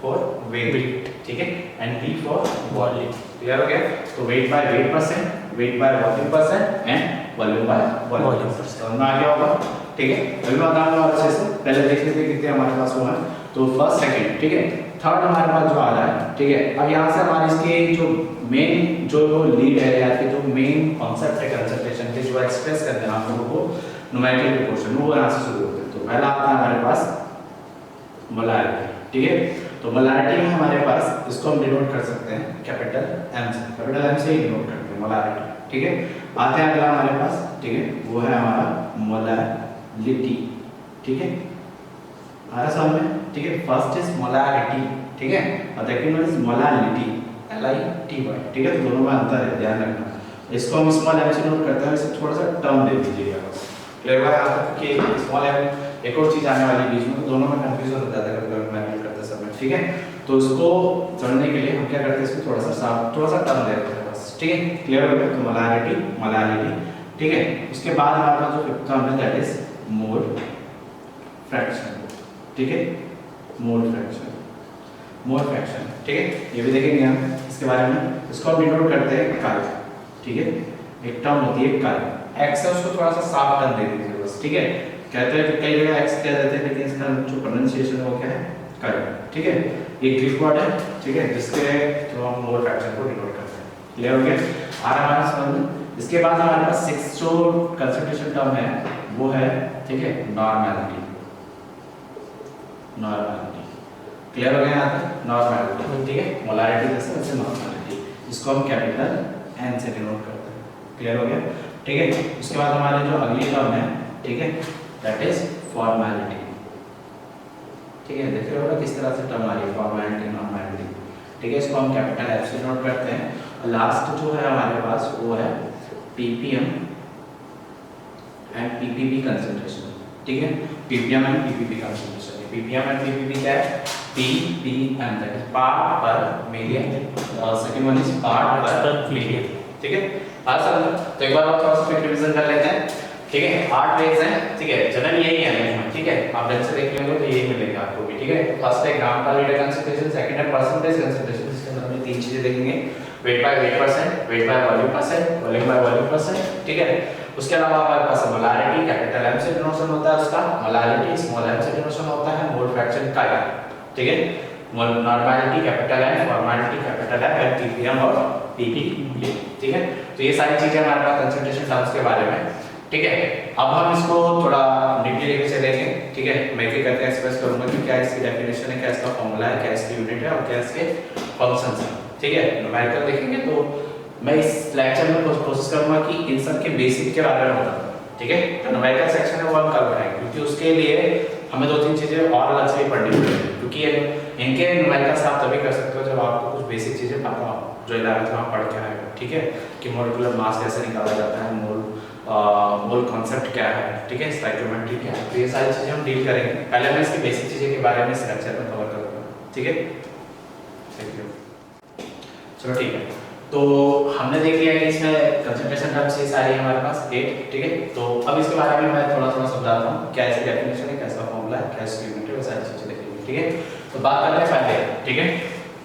for weight, ठीक है, and V for volume, clear हो गया। तो weight by weight%, weight by volume% and volume by volume%, समझ में आ गया होगा, ठीक है। अभी मैं बताऊंगा अच्छे से, पहले देख लेते हैं कितने हमारे पास हुआ है। तो फर्स्ट, सेकंड, ठीक है, थर्ड हमारे पास जो आ रहा है, ठीक है। अब यहाँ से हमारे इसके जो मेन जो लीड है या फिर जो मेन कॉन्सेप्ट है कंसंट्रेशन के, जो एक्सप्रेस करते हैं आप लोगों को न्यूमेरिकल क्वेश्चन, वो यहाँ से शुरू होते हैं। तो पहला आता है हमारे पास मोलारिटी, ठीक है। तो मोलारिटी में हमारे पास इसको हम डिनोट कर सकते हैं कैपिटल M से, कैपिटल M से ही डिनोट करते हैं मोलारिटी, ठीक है। आते हैं अगला हमारे पास, ठीक है, वो है हमारा मोलारिटी, ठीक है, हमारा समझ में, ठीक है। फर्स्ट इज मोलारिटी, ठीक है, और सेकंड इज मोलालिटी, LITY, ठीक है। तो दोनों में अंतर है, ध्यान रखना। इसको हम स्मॉल m से नोट करते हैं, इसे थोड़ा सा टर्म दे दीजिएगा बस, क्लियर हुआ यहाँ तक कि स्मॉल m एक और चीज आने वाली बीच में, तो दोनों में कंफ्यूजन हो जाता है कभी मैनेज करते समय, ठीक है। तो उसको समझने के लिए हम क्या करते हैं, इसको थोड़ा सा टर्म दे देते हैं बस, ठीक है, क्लियर हो गया। तो मोलारिटी, ठीक है। उसके बाद हमारे पास जो फिफ्थ टर्म है दैट इज मोल फ्रैक्शन, ठीक है, मोल फ्रैक्शन, ठीक है। ये भी देखेंगे हम इसके बारे में। इसको हम डिनोट करते हैं काल, ठीक है, एक टर्म होती है काल, x है उसको थोड़ा सा साफ टर्म दे दीजिए बस, ठीक है। कहते हैं कि कई जगह x कह देते हैं, लेकिन इसका जो प्रोनाउंसिएशन है वो क्या है, काल, ठीक है। ये ग्रीक वर्ड है, ठीक है, जिसके थ्रू हम मोल फ्रैक्शन को डिनोट करते हैं, क्लियर हो गया। आ रहा हमारे समझ में। इसके बाद हमारे पास 6 जो कंसंट्रेशन टर्म है वो है, ठीक है, नॉर्मैलिटी। नॉर्मैलिटी क्लियर हो गया यहाँ तक? नॉर्मैलिटी, ठीक है, मोलारिटी जैसे वैसे नॉर्मैलिटी, इसको हम कैपिटल एन से डिनोट करते हैं। क्लियर हो गया, ठीक है। उसके बाद हमारे जो अगली टर्म है, ठीक है, दैट इज फॉर्मेलिटी। ठीक है, देख रहे हो ना किस तरह से टर्म आ रही है, फॉर्मेलिटी, नॉर्मैलिटी, ठीक है। इसको हम कैपिटल एफ से डिनोट करते हैं। और लास्ट जो है हमारे पास वो है पीपीएम एंड पीपीपी कंसंट्रेशन, ठीक है। Ppm and PPP concentration, ppm and PPP क्या है? पीपीएम दैट इज पार्ट पर million, second one is part पर मिलियन, ठीक है। आज तो एक बार और थोड़ा सा क्विक रिवीजन कर लेते हैं, ठीक है। 8 वेज हैं, ठीक है, जनरल यही है इसमें, ठीक है। आप ढंग से देख लेंगे तो यही मिलेगा आपको भी, ठीक है। फर्स्ट है ग्राम पर लीटर कंसंट्रेशन, सेकंड है परसेंटेज कंसंट्रेशन, इसके अंदर हम तीन चीजें देखेंगे, weight by weight percent, weight by volume percent, volume by volume percent, ठीक है। उसके अलावा हमारे पास मोलारिटी, कैपिटल एम से डिनोशन होता है उसका, मोलारिटी स्मॉल एम से डिनोशन होता है, मोल फ्रैक्शन का, ठीक है। Normality capital M, formality capital M, and PPM और पीपीपी, ठीक है। तो ये सारी चीजें हमारे पास कंसंट्रेशन टर्म्स के बारे में, ठीक है। अब हम इसको थोड़ा डीपली लेके चलेंगे, ठीक है। मैं क्या करके एक्सप्रेस करूंगा कि क्या इसकी डेफिनेशन है, क्या इसका फॉर्मूला है, क्या इसकी यूनिट है और क्या इसके फंक्शंस हैं, ठीक है। न्यूमेरिकल देखेंगे तो मैं इस लेक्चर में कोशिश करूंगा कि इन सब के बेसिक के बारे में बताऊं, ठीक है। तो न्यूमेरिकल सेक्शन है वो हम कल पढ़ाएंगे, क्योंकि उसके लिए हमें 2-3 चीजें और अलग से पढ़नी पड़ेगी, क्योंकि इनके न्यूमेरिकल्स आप तभी कर सकते हो जब आपको कुछ बेसिक चीजें पता हो जो 11th में आप पढ़ के आए हो, ठीक है। कि मॉलिक्यूलर मास कैसे निकाला जाता है, मोल कॉन्सेप्ट क्या है, ठीक है, स्टोइकियोमेट्री क्या है, तो ये सारी चीजें हम डील करेंगे। पहले मैं इसकी बेसिक चीजें के बारे में इस लेक्चर में कवर करूंगा, ठीक है। Thank you. चलो ठीक है, तो हमने देख लिया कि इसमें कंसंट्रेशन टर्म्स ये सारी हमारे पास 8, ठीक है। तो अब इसके बारे में मैं थोड़ा थोड़ा समझाता हूँ, क्या इसकी डेफिनेशन है, कैसा फॉर्मूला है, क्या इसकी यूनिट है, वो सारी चीजें देखेंगे, ठीक है। तो बात करते हैं पहले, ठीक है,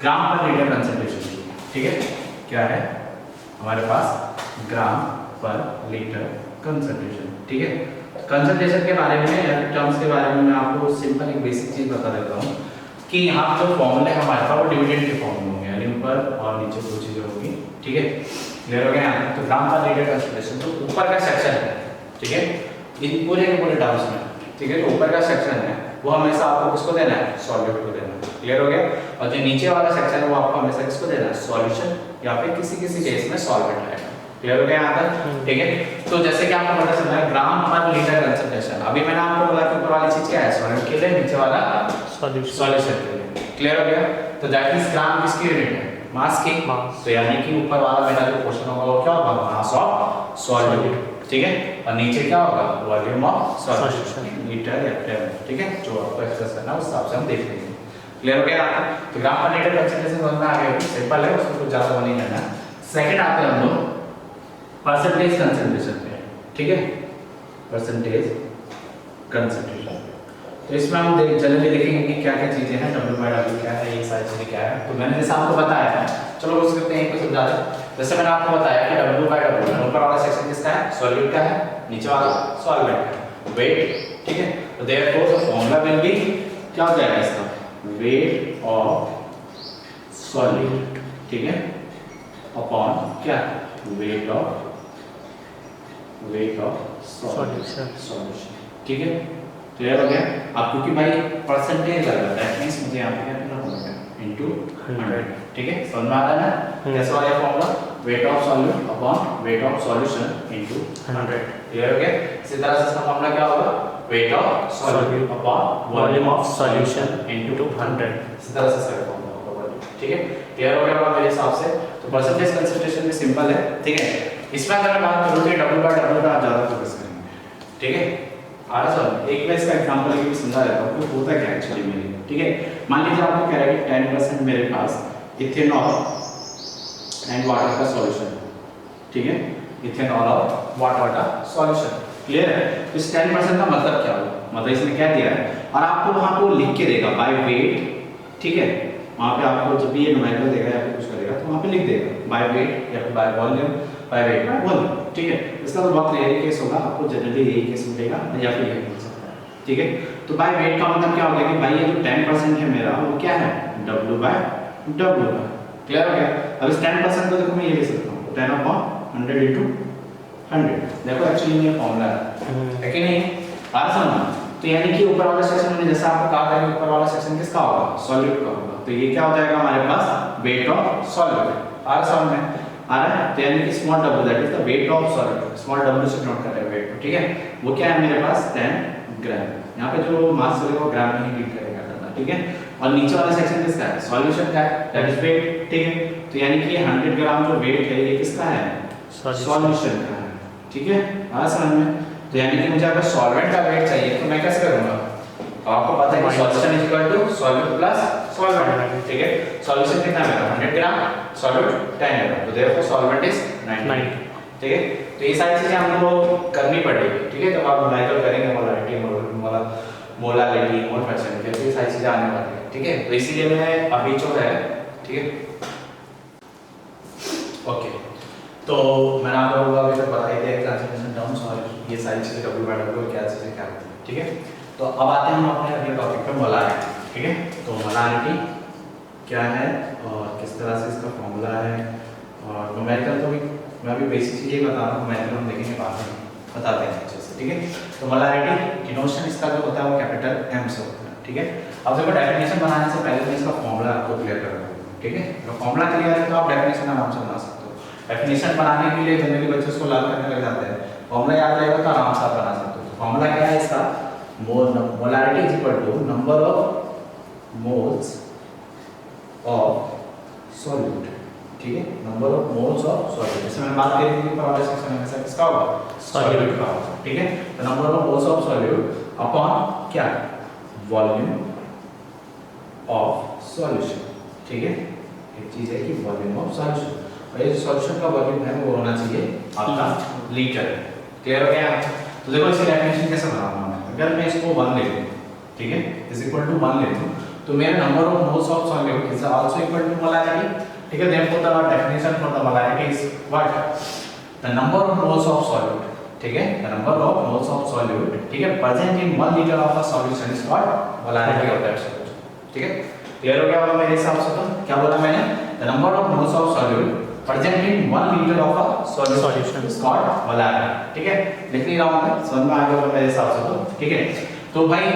ग्राम पर लीटर कंसंट्रेशन की, ठीक है। क्या है हमारे पास? ग्राम पर लीटर कंसंट्रेशन, ठीक है। कंसंट्रेशन के बारे में या टर्म्स के बारे में मैं आपको सिंपल एक बेसिक चीज बता देता हूँ कि यहाँ जो फॉर्मूले हैं हमारे पास वो डिविडेंड के फॉर्म में होंगे, यानी ऊपर और नीचे दो चीजें होंगी, ठीक है। क्लियर हो गया यहाँ? तो ग्राम पर लीटर कंसंट्रेशन तो ऊपर का सेक्शन है, ठीक है, इन पूरे के पूरे टर्म्स में, ठीक है। तो ऊपर का सेक्शन है वो हमेशा आपको किसको देना है? सॉल्यूट को देना है। क्लियर हो गया? और जो नीचे वाला सेक्शन है वो आपको हमेशा किसको देना है? सॉल्यूशन या फिर किसी किसी केस में सॉल्वेंट आएगा। क्लियर हो गया यहाँ तक? ठीक है। तो जैसे कि आपको पता चला है ग्राम पर लीटर कंसंट्रेशन, अभी मैंने आपको बोला कि ऊपर वाली चीज क्या है? सॉल्वेंट के लिए, नीचे वाला सॉल्यूशन के लिए। क्लियर हो गया? तो दैट मींस ग्राम किसकी यूनिट है? मास की। तो यानी कि ऊपर वाला मेरा जो क्वेश्चन होगा वो क्या होगा? मास ऑफ सॉल्यूट, ठीक है। और नीचे क्या होगा? वॉल्यूम ऑफ सॉल्यूशन, लीटर या टेम, ठीक है। जो आपको एक्सप्रेस करना है उस हिसाब से हम देख लेंगे। क्लियर हो गया? तो ग्राम पर लीटर कंसंट्रेशन समझ में आ गया, सिंपल है, उसको कुछ ज्यादा नहीं करना। सेकंड आते हैं हम लोग परसेंटेज कंसंट्रेशन पे, ठीक है, परसेंटेज कंसंट्रेशन। तो इसमें हम जनरली देखेंगे कि क्या क्या चीजें हैं, W/W क्या है, ये सारी चीजें क्या है। तो मैंने जैसा आपको बताया है, चलो कोशिश करते हैं एक समझा दें। जैसे मैंने आपको बताया कि W/W ऊपर वाला सेक्शन किसका है? सॉल्यूट का है, नीचे वाला सॉल्वेंट का, वेट, ठीक है। तो therefore the formula will be, क्या हो जाएगा इसका? वेट ऑफ सॉल्यूट, ठीक है, अपॉन क्या? वेट ऑफ सॉल्यूशन, ठीक है। क्लियर हो गया? अब क्योंकि भाई परसेंटेज लग रहा है, मींस मुझे यहां पे क्या करना होगा? इनटू 100, ठीक है। समझ में आ रहा है ना कैसे वाला formula? Wait of solute upon weight of solution into 100। Clear हो गया? इसी तरह से इसका फॉर्मूला क्या होगा? Wait of solute upon volume of solution into 100। इसी तरह से इसका फॉर्मूला होगा, ठीक है। क्लियर हो गया मेरे हिसाब से? तो परसेंटेज कंसंट्रेशन भी सिंपल है, ठीक है। इसमें अगर मैं बात करूं तो W/W का ज्यादा फोकस करेंगे, ठीक है। आ रहा है? एक मैं इसका एग्जांपल लेके समझा देता हूं कि होता क्या एक्चुअली में, ठीक है। मान लीजिए आपको कह रहा है कि 10% मेरे पास इथेनॉल एंड वाटर का सॉल्यूशन है, ठीक है, इथेनॉल और वाटर का सॉल्यूशन। क्लियर है? तो इस 10% का मतलब क्या होगा? मतलब इसने क्या दिया है और आपको वहां पे लिख के देगा बाय वेट, ठीक है। वहां पे आपको जब भी ये न्यूमेरिकल देगा या फिर कुछ करेगा तो वहां पे लिख देगा बाय वेट या फिर by volume, by weight by volume, ठीक है। इसका तो बहुत रेयर केस होगा, आपको जनरली यही केस मिलेगा या फिर यही मिल सकता है, ठीक है। तो बाय वेट का मतलब क्या हो गया कि भाई ये जो 10% है मेरा वो क्या है? W/W। क्लियर हो गया? अब इस 10% को देखो मैं ये लिख सकता हूं 10/100 * 100। देखो एक्चुअली में ये फॉर्मूला है कि नहीं? आ समझ? तो यानी कि ऊपर वाला सेक्शन में जैसा आपको कहा था कि ऊपर वाला सेक्शन किसका होगा? सॉल्यूट का होगा। तो ये क्या हो जाएगा हमारे पास? Weight of solute. आ समझ में? आ रहा है? तो यानी कि small w that is the weight of solute. Small w से नोट कर रहे हैं वेट, ठीक है? वो क्या है मेरे पास? 10 ग्राम। यहाँ पे जो मास चलेगा वो ग्राम में ही रीड करेगा करना, ठीक है? और नीचे वाला सेक्शन किसका है? सॉल्यूशन का है, दैट इज वेट, ठीक है? तो यानी कि 100 ग्राम जो वेट है ये किसका है? सॉल्यूशन का है, ठीक है? आ समझ में? तो यानी कि मुझे अगर सॉल्वेंट का वेट चाहिए तो मैं कैसे करूंगा? आपको पता है कि solution is equal to solute plus solvent, ठीक है? सॉल्यूशन कितना है? 100 ग्राम, सॉल्यूट 10 ग्राम। तो देयरफॉर सॉल्वेंट इज 90, ठीक है? तो ये सारी चीजें हमको करनी पड़ेगी, ठीक है? जब आप मोलाइकल करेंगे, मोलारिटी, मोलालिटी, मोल फ्रैक्शन के, तो ये सारी चीजें आने वाली है, ठीक है? तो इसीलिए मैं अभी जो है, ठीक है? ओके, तो मैंने आप लोगों को अभी तक बता ही दिया ट्रांसफॉर्मेशन टर्म्स और ये सारी चीजें W/W क्या चीजें क्या होती हैं, ठीक है? तो अब आते हैं हम अपने अगले टॉपिक पे, मोलारिटी, ठीक है? तो मोलारिटी क्या है और किस तरह से इसका फॉर्मूला है, और न्यूमेरिकल तो भी मैं अभी बेसिक चीजें बता रहा हूँ, न्यूमेरिकल हम देखेंगे बाद में, बताते हैं अच्छे से, ठीक है? तो मोलारिटी डिनोशन इसका जो होता है वो कैपिटल M से होता है, ठीक है? अब देखो डेफिनेशन बनाने से पहले मैं इसका फॉर्मूला आपको क्लियर कर रहा हूँ, ठीक है? तो फॉर्मूला क्लियर है तो आप डेफिनेशन आराम से बना सकते हो। डेफिनेशन बनाने के लिए जनरली बच्चे उसको लाल करने लग जाते हैं, फॉर्मूला याद रहेगा तो आराम से आप बना सकते हो। फॉर्मूला क्या है इसका? Molarity is equal to number of moles of solute, ठीक है? Number of moles of solute. जैसे मैंने बात करी थी पहले सेक्शन में, ऐसा किसका होगा? सॉल्यूट का होगा, ठीक है? तो number of moles of solute upon क्या? वॉल्यूम ऑफ सॉल्यूशन, ठीक है? एक चीज है कि वॉल्यूम ऑफ सॉल्यूशन, और ये सॉल्यूशन का वॉल्यूम है वो होना चाहिए आपका लीटर। क्लियर हो गया? तो देखो इसकी डेफिनेशन कैसे बनाऊंगा मैं? अगर मैं इसको 1 ले लूं, ठीक है, इज इक्वल टू 1 ले लूं, तो मेरा number of moles of solute is also equal to molarity, ठीक है? Therefore the definition for the molarity is what? The number of moles of solute, ठीक है? The number of moles of solute, ठीक है, present in 1 litre of a solution is called molarity of that solution, ठीक है? Clear हो गया होगा मेरे हिसाब से? तो क्या बोला मैंने? The number of moles of solute present in 1 litre of a solution is called molarity, ठीक है? लिख नहीं रहा हूं मैं, समझ में आ गया होगा मेरे हिसाब से? तो ठीक है, तो भाई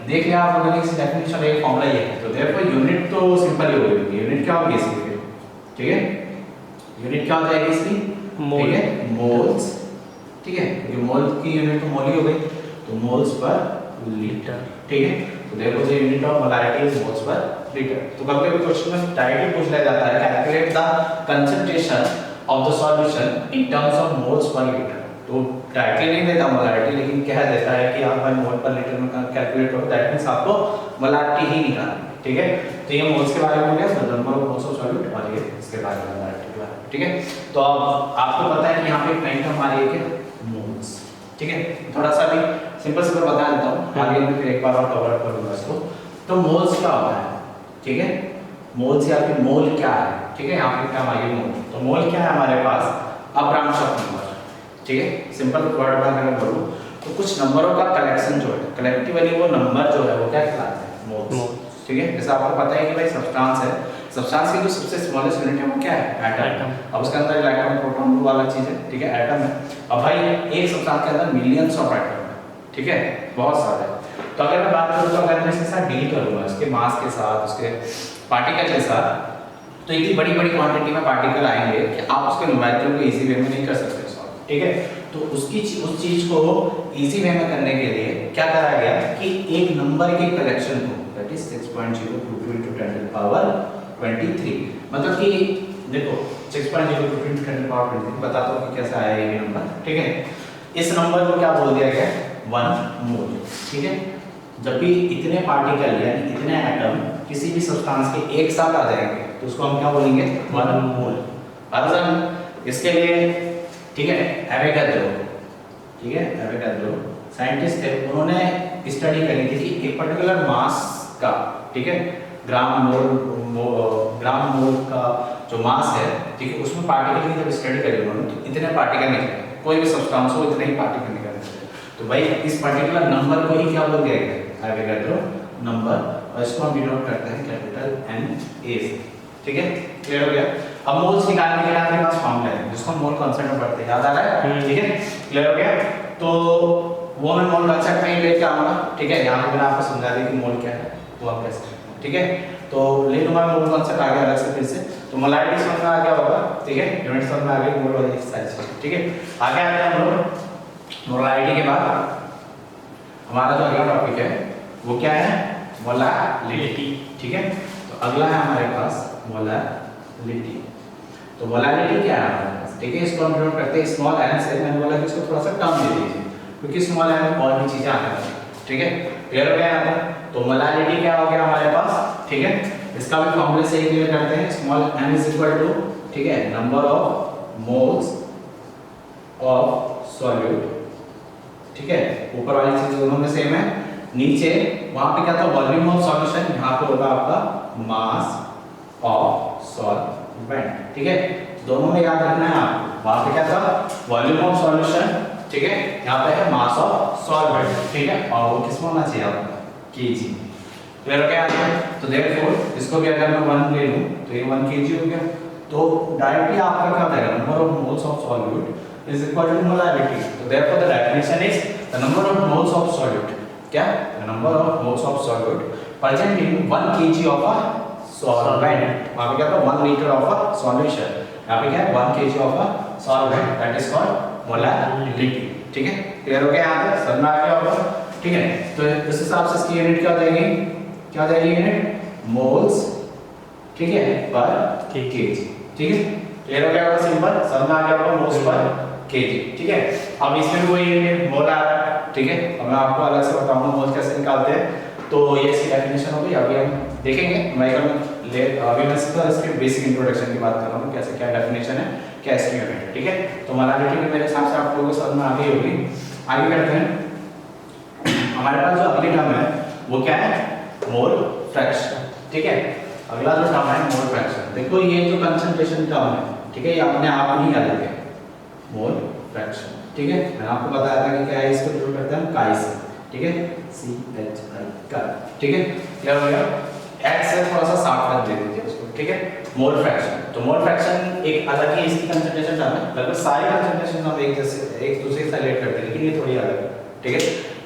देख लिया आप लोगों ने इस डेफिनेशन का फॉर्मूला ये है। तो देयरफॉर यूनिट तो सिंपल ही होगी, यूनिट क्या होगी इसकी फिर, ठीक है? यूनिट क्या हो जाएगी इसकी? ठीक है, मोल्स, ठीक है? ये मोल की यूनिट तो मोल ही हो गई, तो मोल्स पर लीटर, ठीक है? तो देखो जो unit of molarity is moles per litre. तो कभी कभी क्वेश्चन में डायरेक्टली पूछ लिया जाता है calculate the concentration of the solution in terms of moles per litre. तो डायरेक्टली नहीं देता मोलारिटी, लेकिन कह देता है कि आप भाई मोल पर लीटर में कैलकुलेट हो, दैट मींस आपको मोलारिटी ही निकालनी है, ठीक है? तो ये मोल्स के बारे में हो गया, number of moles of solute, और ये इसके बारे में मोलारिटी के बारे में, ठीक है? तो अब आपको पता है कि यहाँ पे एक नई टर्म आ रही है कि मोल्स, ठीक है? थोड़ा सा भी सिंपल से बता देता हूँ, आगे मैं फिर एक बार और कवर अप करूंगा इसको। तो मोल्स क्या होता है, ठीक है? मोल्स या फिर मोल क्या है, ठीक है? यहाँ पे क्या हमारे मोल, तो मोल क्या है हमारे पास? अपभ्रंशक नंबर, ठीक है? सिंपल वर्ड में अगर बोलूं तो कुछ नंबरों का कलेक्शन जो है, कलेक्टिवली वो नंबर जो है वो क्या कहलाते हैं? मोल्स, ठीक है? जैसे आपको पता है कि भाई सब्सटेंस है, सब्सटेंस की जो सबसे स्मॉलेस्ट यूनिट है वो क्या है? एटम। अब उसके अंदर इलेक्ट्रॉन प्रोटॉन वाला चीज है, ठीक है? एटम है। अब भाई एक सब्सटेंस के अंदर मिलियंस ऑफ एटम है, ठीक है? बहुत सारे। तो अगर मैं बात करूं तो अगर मैं इसके साथ डील करूंगा, इसके मास के साथ, उसके पार्टिकल के साथ, तो इतनी बड़ी बड़ी क्वांटिटी में पार्टिकल आएंगे कि आप उसके न्यूमेरिकल को इजी वे में नहीं कर सकते सॉल्व, ठीक है? तो उस चीज को इजी वे में करने के लिए क्या करा गया कि एक नंबर के कलेक्शन को, दैट इज 6.022 × 10⁻23, मतलब कि देखो 6.022 × 10⁻23 बताता हूँ कि कैसे आया ये नंबर, ठीक है? इस नंबर को क्या बोल दिया गया? 1 मोल, ठीक है? जब भी इतने पार्टिकल यानी इतने एटम किसी भी सब्सटेंस के एक साथ आ जाएंगे तो उसको हम क्या बोलेंगे? 1 मोल। अर्थात इसके लिए, ठीक है, एवोगाड्रो, ठीक है, एवोगाड्रो साइंटिस्ट थे, उन्होंने स्टडी करी थी कि एक पर्टिकुलर मास का, ठीक है, ग्राम मोल का जो मास है, ठीक है, उसमें पार्टिकल की जब स्टडी करी उन्होंने तो इतने पार्टिकल निकले, कोई भी सब्सटेंस हो इतने ही पार्टिकल निकले। तो भाई इस पर्टिकुलर नंबर को ही क्या बोल दिया गया? एवोगाड्रो नंबर, और इसको हम डिनोट करते हैं कैपिटल N A से, ठीक है? क्लियर हो गया? अब मोल्स निकालने के लिए आपके पास फॉर्मूला है जिसको हम मोल कांस्टेंट में पढ़ते हैं, याद आ रहा है? ठीक है, क्लियर हो गया? तो वो मैं मोल कांस्टेंट में ही लेके आऊंगा, ठीक है? यहाँ पे मैंने आपको समझा दिया कि मोल क्या है, वो आप कैसे करते हैं, ठीक है? तो ले लूंगा मोल कांस्टेंट आ गया अलग से फिर से, तो मोलारिटी समझ में आ गया होगा, ठीक है? यूनिट समझ में आ गई, मोल वाली सारी चीजें, ठीक है? आगे आते हैं हम लोग मोलारिटी के बाद हमारा जो अगला टॉपिक है वो क्या है? मोलारिटी, ठीक है? तो अगला है हमारे पास मोलारिटी। तो मोलारिटी क्या है हमारे पास, ठीक है? इसको हम डिनोट करते हैं स्मॉल n से। मैंने बोला कि इसको थोड़ा सा कम दे दीजिए क्योंकि स्मॉल n में और भी चीजें आने वाली हैं, ठीक है? क्लियर हो गया यहाँ पर? तो मोलारिटी क्या हो गया हमारे पास, ठीक है? इसका भी फॉर्मूले से ही क्लियर करते हैं। Small n is equal to, ठीक है, number of moles of solute, ठीक है? ऊपर वाली चीज दोनों में सेम है, नीचे वहां पे क्या था? वॉल्यूम ऑफ सॉल्यूशन, यहाँ पे होगा आपका मास ऑफ सॉल्वेंट, ठीक है? दोनों में याद रखना है आपको, वहां पे क्या था? वॉल्यूम ऑफ सॉल्यूशन, ठीक है? यहाँ पे है मास ऑफ सॉल्वेंट, ठीक है? और वो किसमें होना चाहिए आपका? केजी। क्लियर हो गया? तो देयरफॉर इसको भी अगर मैं 1 ले लूं तो ये 1 kg हो गया। तो डायरेक्टली आपका क्या हो जाएगा? Number of moles of solute is equal to molarity. तो therefore the definition is the number of moles of solute, क्या? The number of moles of solute present in 1 kg of a solvent. वहां पे क्या था? 1 litre of a solution, यहाँ पे क्या है? 1 kg of a solvent, that is called molarity, ठीक है? क्लियर हो गया? यहाँ पे समझ में आ गया होगा, ठीक है? तो इस हिसाब से इसकी यूनिट क्या हो जाएगी? क्या हो जाएगी यूनिट? मोल्स, ठीक है, पर केजी, ठीक है? क्लियर हो गया होगा? सिंपल समझ में आ गया होगा, मोल्स पर केजी, ठीक है? अब इसमें भी वही यूनिट मोल आ रहा है, ठीक है? अब मैं आपको अलग से बताऊंगा मोल कैसे निकालते हैं। तो ये इसकी डेफिनेशन हो गई, अभी हम देखेंगे। अभी मैं सीधा इसके बेसिक इंट्रोडक्शन की बात कर रहा हूँ, कैसे क्या डेफिनेशन है, क्या इसकी यूनिट है, ठीक है? तो मोलारिटी में मेरे हिसाब से आप लोगों को समझ में आ गई होगी। आगे बढ़ते हैं। हमारे पास जो अगली टर्म है वो क्या है? मोल फ्रैक्शन, ठीक है? अगला जो टर्म है मोल फ्रैक्शन। देखो ये जो कंसंट्रेशन टर्म है, ठीक है, ये अपने आप नहीं अलग है, मोल फ्रैक्शन, ठीक है? मैंने आपको बताया था कि क्या है, इसको डिनोट करते हैं हम काई से, ठीक है? CHI का, ठीक है? क्लियर हो गया? H से थोड़ा सा साफ कर दे दीजिए उसको, ठीक है? Mole fraction. तो मोल फ्रैक्शन एक अलग ही इसकी कंसंट्रेशन टर्म है, लगभग सारी कंसंट्रेशन हम एक दूसरे से रिलेट करते हैं, लेकिन ये थोड़ी अलग है, ठीक है?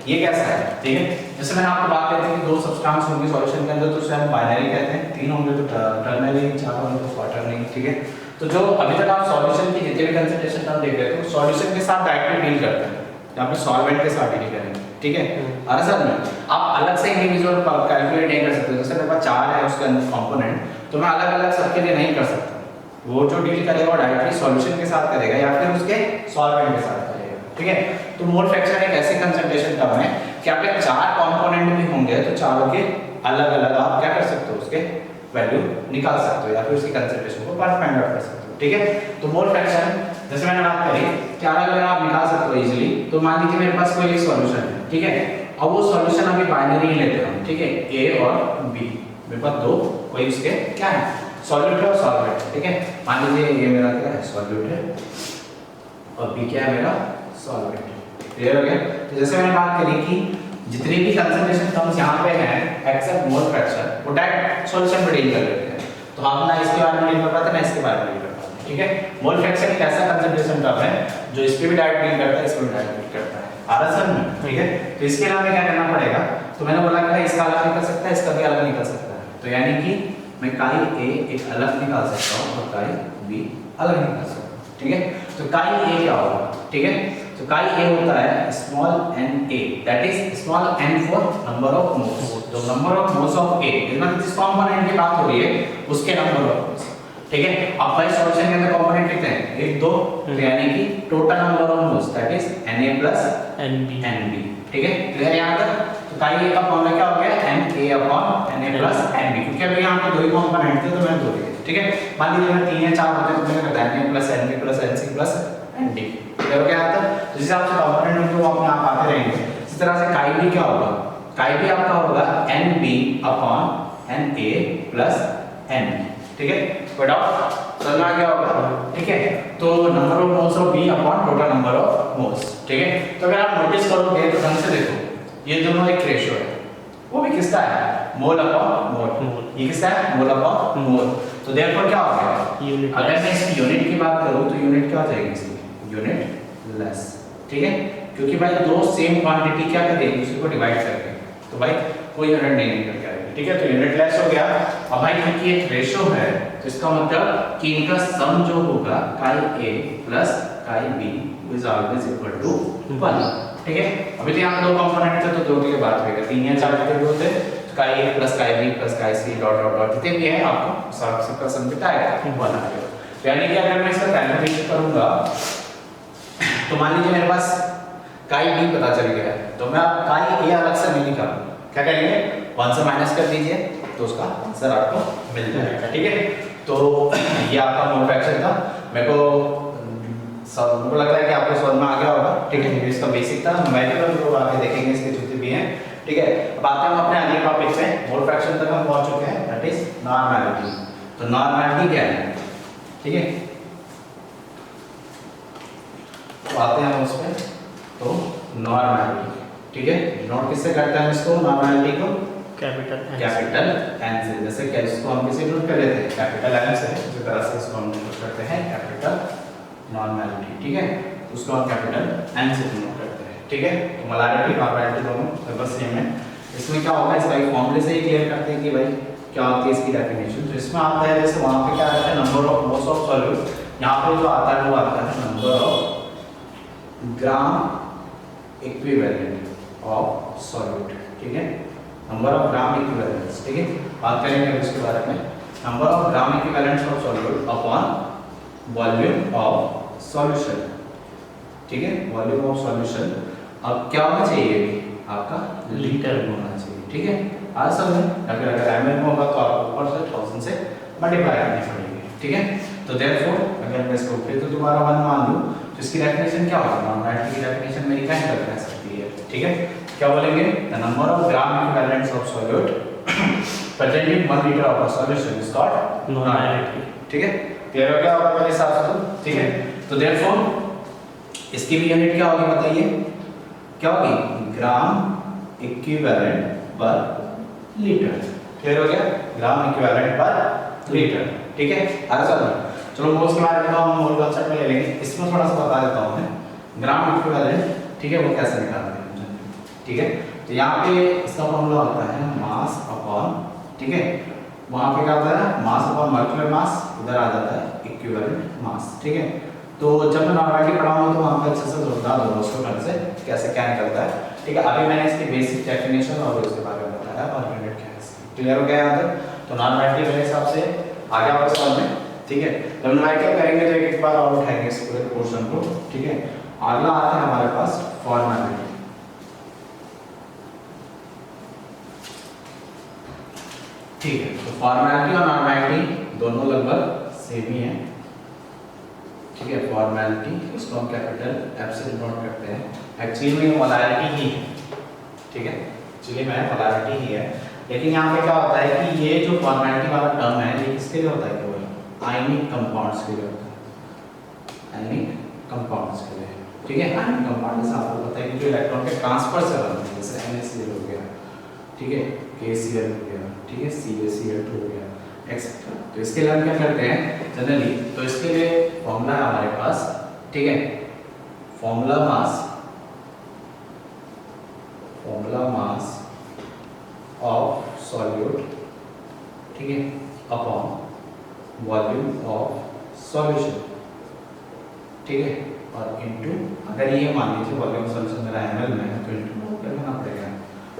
ये कैसा है, ठीक है? जैसे मैंने आपको बात की थी कि 2 सब्सटेंस होंगे सॉल्यूशन के अंदर तो उसे हम बाइनरी कहते हैं, 3 होंगे तो टर्नरी, 4 होंगे तो क्वाटरनरी, ठीक है? तो जो अभी तक आप सॉल्यूशन की जितने भी कंसंट्रेशन टर्म देख रहे थे, सॉल्यूशन के साथ डायरेक्टली डील करते हैं, यहाँ पे सॉल्वेंट के साथ डील करेंगे, ठीक है? और सर में आप अलग से इंडिविजुअल कैलकुलेट नहीं कर सकते। जैसे मेरे पास 4 है उसके अंदर कंपोनेंट, तो मैं अलग अलग सबके लिए नहीं कर सकता। वो जो डील करेगा वो डायरेक्टली सॉल्यूशन के साथ करेगा या फिर उसके सॉल्वेंट के साथ करेगा, ठीक है? तो मोल फ्रैक्शन एक ऐसी कंसंट्रेशन टर्म है कि आपके 4 कंपोनेंट भी होंगे तो चारों के अलग अलग आप क्या कर सकते हो, उसके वैल्यू निकाल सकते हो या फिर उसकी कंसंट्रेशन को फाइंड आउट कर सकते हो, ठीक है? तो मोल फ्रैक्शन जैसे मैंने बात करी कि अलग अलग आप निकाल सकते हो इजीली। तो मान लीजिए मेरे पास कोई एक सॉल्यूशन है, ठीक है? अब वो सॉल्यूशन अभी बाइनरी ही लेते हैं, ठीक है? A और B, मेरे पास 2 कोई उसके क्या है? सॉल्यूट है और सॉल्वेंट, ठीक है? मान लीजिए ये मेरा क्या है? सॉल्यूट है और B क्या है? मेरा सॉल्वेंट। क्लियर हो गया? तो जैसे मैंने बात करी कि जितनी भी कंसंट्रेशन टर्म्स यहाँ पे हैं एक्सेप्ट मोल फ्रैक्शन, वो डायरेक्ट सॉल्यूशन पे डील कर लेते हैं। तो हम ना इसके बारे में डील कर पाते ना इसके बारे में डील कर पाते, ठीक है? मोल फ्रैक्शन एक ऐसा कंसंट्रेशन टर्म है जो इस पे भी डायरेक्ट डील करता है, इस पे भी डायरेक्ट डील करता है। आ रहा समझ में, ठीक है? तो इसके अलावा क्या करना पड़ेगा? तो मैंने बोला कि भाई इसका अलग निकल सकता है, इसका भी अलग निकल सकता है। तो यानी कि मैं काई A एक अलग निकाल सकता हूँ और काई B अलग निकाल सकता हूँ, ठीक है? तो काई A क्या होगा, ठीक है? तो काई A होता है small n A, that is small n for number of moles. तो number of moles of A मतलब जिस कंपोनेंट की बात हो रही है उसके नंबर ऑफ मोल्स, ठीक है? अब भाई सॉल्यूशन के अंदर कंपोनेंट कितने हैं? 1 2, तो यानी कि total number of moles that is Na plus Nb, ठीक है? क्लियर यहां तक? तो काई A का फॉर्मूला क्या हो गया? Na plus Nb, क्योंकि अभी यहां पे 2 ही कंपोनेंट थे तो मैंने 2 लिखे, ठीक है? मान लीजिए मैं 3 या 4 होते तो मैंने बताया Na plus Nb plus Nc plus Nd, clear हो गया यहां तक? तो जिस हिसाब से कंपोनेंट होंगे वो अपने आप आते रहेंगे। इस तरह से काई B क्या होगा? काई B आपका होगा Nb upon Na plus Nb, ठीक है? कोई डाउट? समझ आ गया होगा, ठीक है? तो number of moles of B upon total number of moles, ठीक है? तो अगर आप नोटिस करोगे तो ढंग से देखो, ये दोनों एक रेशियो है, वो भी किसका है, मोल अपॉन मोल। ये किसका है, मोल अपॉन मोल। तो देयरफॉर क्या हो गया, यूनिट अगर मैं इसकी यूनिट की बात करूं तो यूनिट क्या हो जाएगी इसकी, यूनिट लेस। ठीक है, क्योंकि भाई दो सेम क्वांटिटी क्या करेगी, दूसरे को डिवाइड करके, तो भाई कोई यूनिट नहीं निकल के आएगी। ठीक है, तो यूनिट लेस हो गया। अब भाई क्योंकि एक रेशो है तो इसका मतलब कि इनका सम जो होगा chi A plus chi B is always equal to 1। ठीक है, अभी तो यहाँ दो कंपोनेंट थे तो दो के बात होगा, 3 या 4 के होते तो chi A plus chi B plus chi C dot dot dot जितने भी है आपको सबका सम कितना आएगा, 1 आ गया। यानी कि अगर मैं इसका कैलकुलेशन करूंगा तो मान लीजिए मेरे पास काई बी पता चल गया है, तो मैं अब काई ए अलग से नहीं निकालूंगा, क्या करेंगे 1 से माइनस कर दीजिए तो उसका आंसर आपको मिल जाएगा। ठीक है, तो ये आपका मोल फ्रैक्शन था। मेरे को लगता है कि आपको समझ में आ गया होगा। ठीक है, इसका बेसिक था, न्यूमेरिकल जो आगे देखेंगे इसके जितने भी हैं। ठीक है, अब आते हैं हम अपने अगले टॉपिक पे। मोल फ्रैक्शन तक हम पहुंच चुके हैं, दैट इज नॉर्मैलिटी। तो नॉर्मैलिटी क्या है, ठीक है, तो आते हैं हम उस पे। तो नॉर्मैलिटी, ठीक है, नोट किससे करते हैं इसको, नॉर्मैलिटी को कैपिटल एन से। जैसे कि इसको हम किसे नोट कर लेते हैं, कैपिटल एन से। इसी तरह से इसको हम नोट करते हैं कैपिटल नॉर्मैलिटी। ठीक है, तो उसको हम कैपिटल एन से नोट करते हैं। ठीक है, तो मोलारिटी नॉर्मैलिटी दोनों लगभग सेम है। इसमें क्या होगा, इसका एक फॉर्मूले से ही क्लियर करते हैं कि भाई क्या होती है इसकी डेफिनेशन। तो इसमें आता है जैसे वहां पे क्या आता है, number of moles of solute. यहाँ पे जो आता है वो आता है number of gram equivalent of solute. ठीक है, नंबर ऑफ ग्राम इक्विवेलेंट्स। ठीक है, बात करेंगे इसके बारे में। Number of gram equivalents of solute upon volume of solution. ठीक है, वॉल्यूम ऑफ सॉल्यूशन अब क्या होना चाहिए, आपका लीटर में होना चाहिए। ठीक है, आज समझ में, अगर ml में होगा तो आपको ऊपर से 1000 से मल्टीप्लाई करनी पड़ेगी। ठीक है, तो देयरफॉर अगर मैं इसको फिर तो दोबारा 1 मान लूं तो इसकी डेफिनेशन क्या होगी, नॉर्मैलिटी की डेफिनेशन मेरी क्या निकल कर सकती है। ठीक है, क्या बोलेंगे, the number of gram equivalents of solute present in 1 litre of a solution is called normality. ठीक है, क्लियर हो गया आपका मेरे हिसाब से तो। ठीक है, तो देयरफॉर इसकी भी यूनिट क्या होगी बताइए, क्या होगी, ग्राम इक्विवेलेंट पर लीटर। क्लियर हो गया, ग्राम इक्विवेलेंट पर लीटर। ठीक है, आगे चलो मोल्स के बारे में हम मोल कंसेप्ट में ले लेंगे। इसमें थोड़ा सा बता देता हूं मैं, ग्राम इक्विवेलेंट, ठीक है, वो कैसे निकालते हैं। ठीक है, तो यहाँ पे इसका फॉर्मूला होता है मास अपॉन, ठीक है, वहां पे क्या होता है मास अपॉन मॉलिक्यूलर मास, इधर आ जाता है इक्विवेलेंट मास। ठीक है, तो जब मैं नॉर्मैलिटी पढ़ाऊंगा तो वहां पर अच्छे से बता दूंगा उसको ढंग से कैसे क्या निकलता है। ठीक है, अभी मैंने इसकी बेसिक डेफिनेशन और उसके बारे में बताया और यूनिट क्या है इसकी। क्लियर हो गया यहाँ तक, तो नॉर्मैलिटी मेरे हिसाब से आ गया आपको समझ में। ठीक है, जब न्यूमेरिकल करेंगे तो एक बार और उठाएंगे इस पूरे पोर्शन को। ठीक है, अगला आता है हमारे पास फॉर्मैलिटी। ठीक है, तो फॉर्मैलिटी और नॉर्मैलिटी दोनों लगभग सेम ही है। ठीक है, फॉर्मैलिटी इसको हम कैपिटल एफ से डिनोट करते हैं। एक्चुअली में मोलारिटी ही है। ठीक है, एक्चुअली में मोलारिटी ही है, लेकिन यहाँ पे क्या होता है कि ये जो फॉर्मैलिटी वाला टर्म है ये किसके लिए होता है, केवल आयनिक कंपाउंड्स के लिए होता है, आयनिक कंपाउंड्स के लिए। ठीक है, आयनिक कंपाउंड जैसे आपको पता है कि जो इलेक्ट्रॉन के ट्रांसफर से बनते हैं, जैसे NaCl हो गया, ठीक है, KCl हो गया, ठीक है, CaCl2 हो गया, एक्सेट्रा। तो इसके लिए हम क्या करते हैं जनरली, तो इसके लिए फॉर्मूला है हमारे पास, ठीक है, फॉर्मूला मास ऑफ सॉल्यूट, ठीक है, अपॉन वॉल्यूम ऑफ सॉल्यूशन। ठीक है, और इनटू, अगर ये मान लीजिए वॉल्यूम सॉल्यूशन मेरा ml में है तो इनटू करना पड़ेगा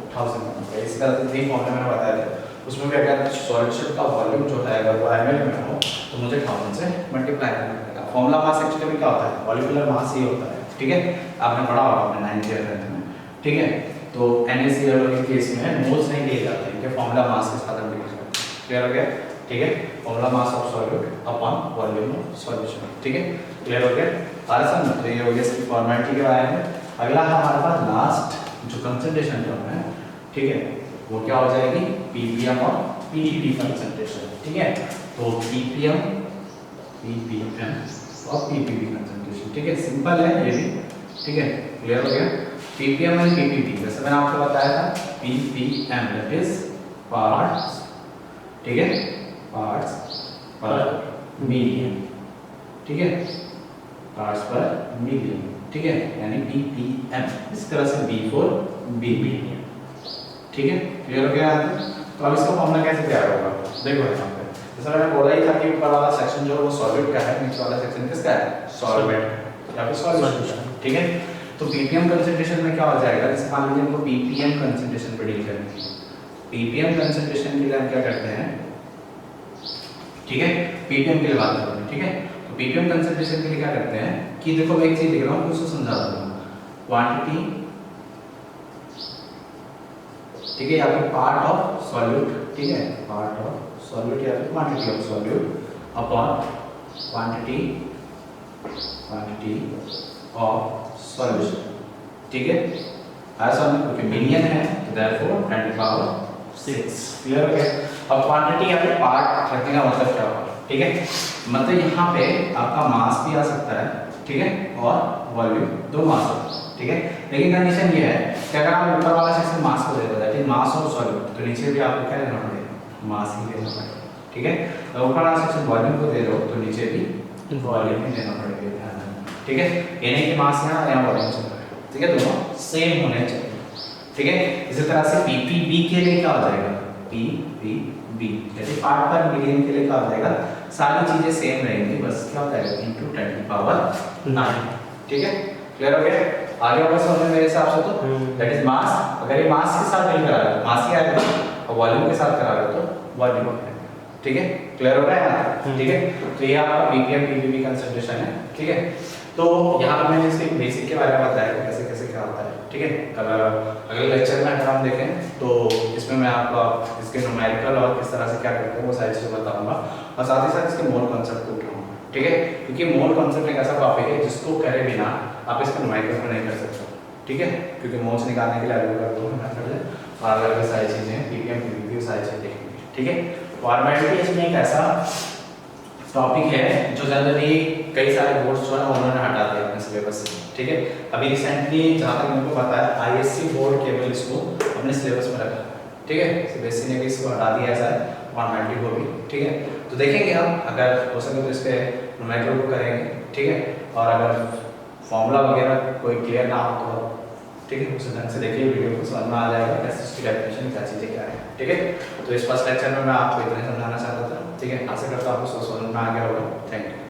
1000 करना पड़ेगा। इस तरह से यही फॉर्मूला मैंने बताया था। उसमें भी अगर सॉल्यूशन का वॉल्यूम जो है अगर वो ml में हो तो मुझे 1000 से मल्टीप्लाई करना पड़ेगा। फॉर्मूला मास एक्चुअली में क्या होता है, मॉलिक्यूलर मास ही होता है। ठीक है, आपने पढ़ा होगा अपने 9th ईयर में। ठीक है, तो NaCl के केस में मोल्स नहीं लिए जाते हैं, फॉर्मूला मास के साथ हम लिख सकते हैं। क्लियर हो गया। ठीक है, formula mass of solute upon volume of solution. ठीक है, क्लियर हो गया। आर समझ, तो ये हो गया इसकी फॉर्मेलिटी के बारे में। अगला हमारे पास लास्ट जो कंसंट्रेशन टर्म है, ठीक है, वो क्या हो जाएगी, ppm और ppb कंसंट्रेशन। ठीक है, तो ppm और ppb कंसंट्रेशन। ठीक है, सिंपल है ये भी। ठीक है, क्लियर हो गया। पीपीएम एंड पीपीपी, जैसे मैंने आपको बताया था पीपीएम दैट इज पार्ट्स, ठीक है, पार्ट्स पर मिलियन, ठीक है, पार्ट्स पर मिलियन, ठीक है, यानी पीपीएम, इस तरह से बी फॉर बिलियन, ठीक है, क्लियर हो गया? तो अब इसका फॉर्मूला कैसे तैयार होगा, देखो यहाँ पे जैसा मैंने बोला ही था कि ऊपर वाला सेक्शन जो है वो सॉलिड का है, नीचे वाला सेक्शन किसका है, सॉल्वेंट या फिर सॉल्यूशन, ठीक है। तो पीपीएम कंसंट्रेशन में क्या हो जाएगा, जैसे मान लीजिए हमको पीपीएम कंसंट्रेशन पे डील करनी है, पीपीएम कंसंट्रेशन के लिए हम क्या करते हैं, ठीक है, पीपीएम के लिए बात करते हैं, ठीक है। तो पीपीएम कंसंट्रेशन के लिए क्या करते हैं कि देखो मैं एक चीज लिख रहा हूँ, उसको समझा दूंगा, क्वांटिटी, ठीक है, या फिर पार्ट ऑफ सॉल्यूट, ठीक है, पार्ट ऑफ सॉल्यूट या फिर quantity of solute upon quantity of solution, ठीक है, ऐसा क्योंकि मिलियन है तो देयरफॉर 10⁶, क्लियर हो गया? अब क्वांटिटी या फिर पार्ट रखने का मतलब क्या होगा, ठीक है, मतलब यहाँ पे आपका मास भी आ सकता है, ठीक है, और वॉल्यूम दोनों आ सकता है, ठीक है, लेकिन कंडीशन ये है कि अगर आप ऊपर वाला सेक्शन मास को दे देता है, मास और सॉल्यूट, तो नीचे भी आपको क्या देना पड़ेगा, मास ही देना पड़ेगा, ठीक है। तो ऊपर वाला सेक्शन वॉल्यूम को दे रहे हो तो नीचे भी वॉल्यूम ही देना पड़ेगा, ठीक है, ये नहीं कि मास यहाँ वॉल्यूम चल रहा है, ठीक है, दोनों सेम होने चाहिए, ठीक है। इसी तरह से पीपीबी के लिए क्या हो जाएगा, पीपीबी जैसे पार्ट पर मिलियन के लिए क्या हो जाएगा, सारी चीजें सेम रहेंगी, बस क्या होता है इनटू 10⁹, ठीक है, क्लियर हो गया? आगे वापस समझ मेरे हिसाब से तो दैट इज मास, अगर ये मास के साथ डील करा रहे हो मास ही आएगा, और वॉल्यूम के साथ करा रहे हो तो वॉल्यूम आएगा, ठीक है, क्लियर हो रहा है? ठीक है, तो ये आपका पीपीएम पीपीबी कंसंट्रेशन है, ठीक है। तो यहाँ पर मैंने इसके बेसिक के बारे में बताया कि कैसे कैसे क्या होता है, ठीक है। अगले लेक्चर में अगर हम देखें तो इसमें मैं आपको इसके न्यूमेरिकल और किस तरह से क्या करते हैं वो सारी चीज़ें बताऊंगा, और साथ ही साथ इसके मोल कॉन्सेप्ट को उठाऊंगा, ठीक है, क्योंकि मोल कॉन्सेप्ट एक ऐसा टॉपिक है जिसको करे बिना आप इसको न्यूमेरिकल में नहीं कर सकते, ठीक है, क्योंकि मोल्स निकालने के लिए अलग मेथड है और अलग अलग सारी चीज़ें हैं, पीपीएम पीपीबी सारी चीज़ें देखेंगे, ठीक है। फॉर्मेलिटी इसमें एक ऐसा टॉपिक है जो जनरली कई सारे बोर्ड्स जो है उन्होंने हटा दिया अपने सिलेबस से, ठीक है। अभी रिसेंटली जहाँ तक मेरे को पता है आईएससी बोर्ड केवल इसको अपने सिलेबस में रखा, ठीक है, सीबीएसई ने भी इसको हटा दिया ऐसा है, फॉर्मेलिटी को भी, ठीक है। तो देखेंगे हम, अगर हो सके तो इस पर न्यूमेरिकल को करेंगे, ठीक है, और अगर फॉर्मूला वगैरह कोई क्लियर ना हो तो ठीक है, उस ढंग से देखिए वीडियो को, समझ में आ जाएगा कैसे उसकी डेफिनेशन क्या चीज़ें क्या है, ठीक है। तो इस फर्स्ट लेक्चर में मैं आपको इतना समझाना चाहता था, ठीक है, आशा करता हूँ आपको समझ में आ गया होगा। Thank you.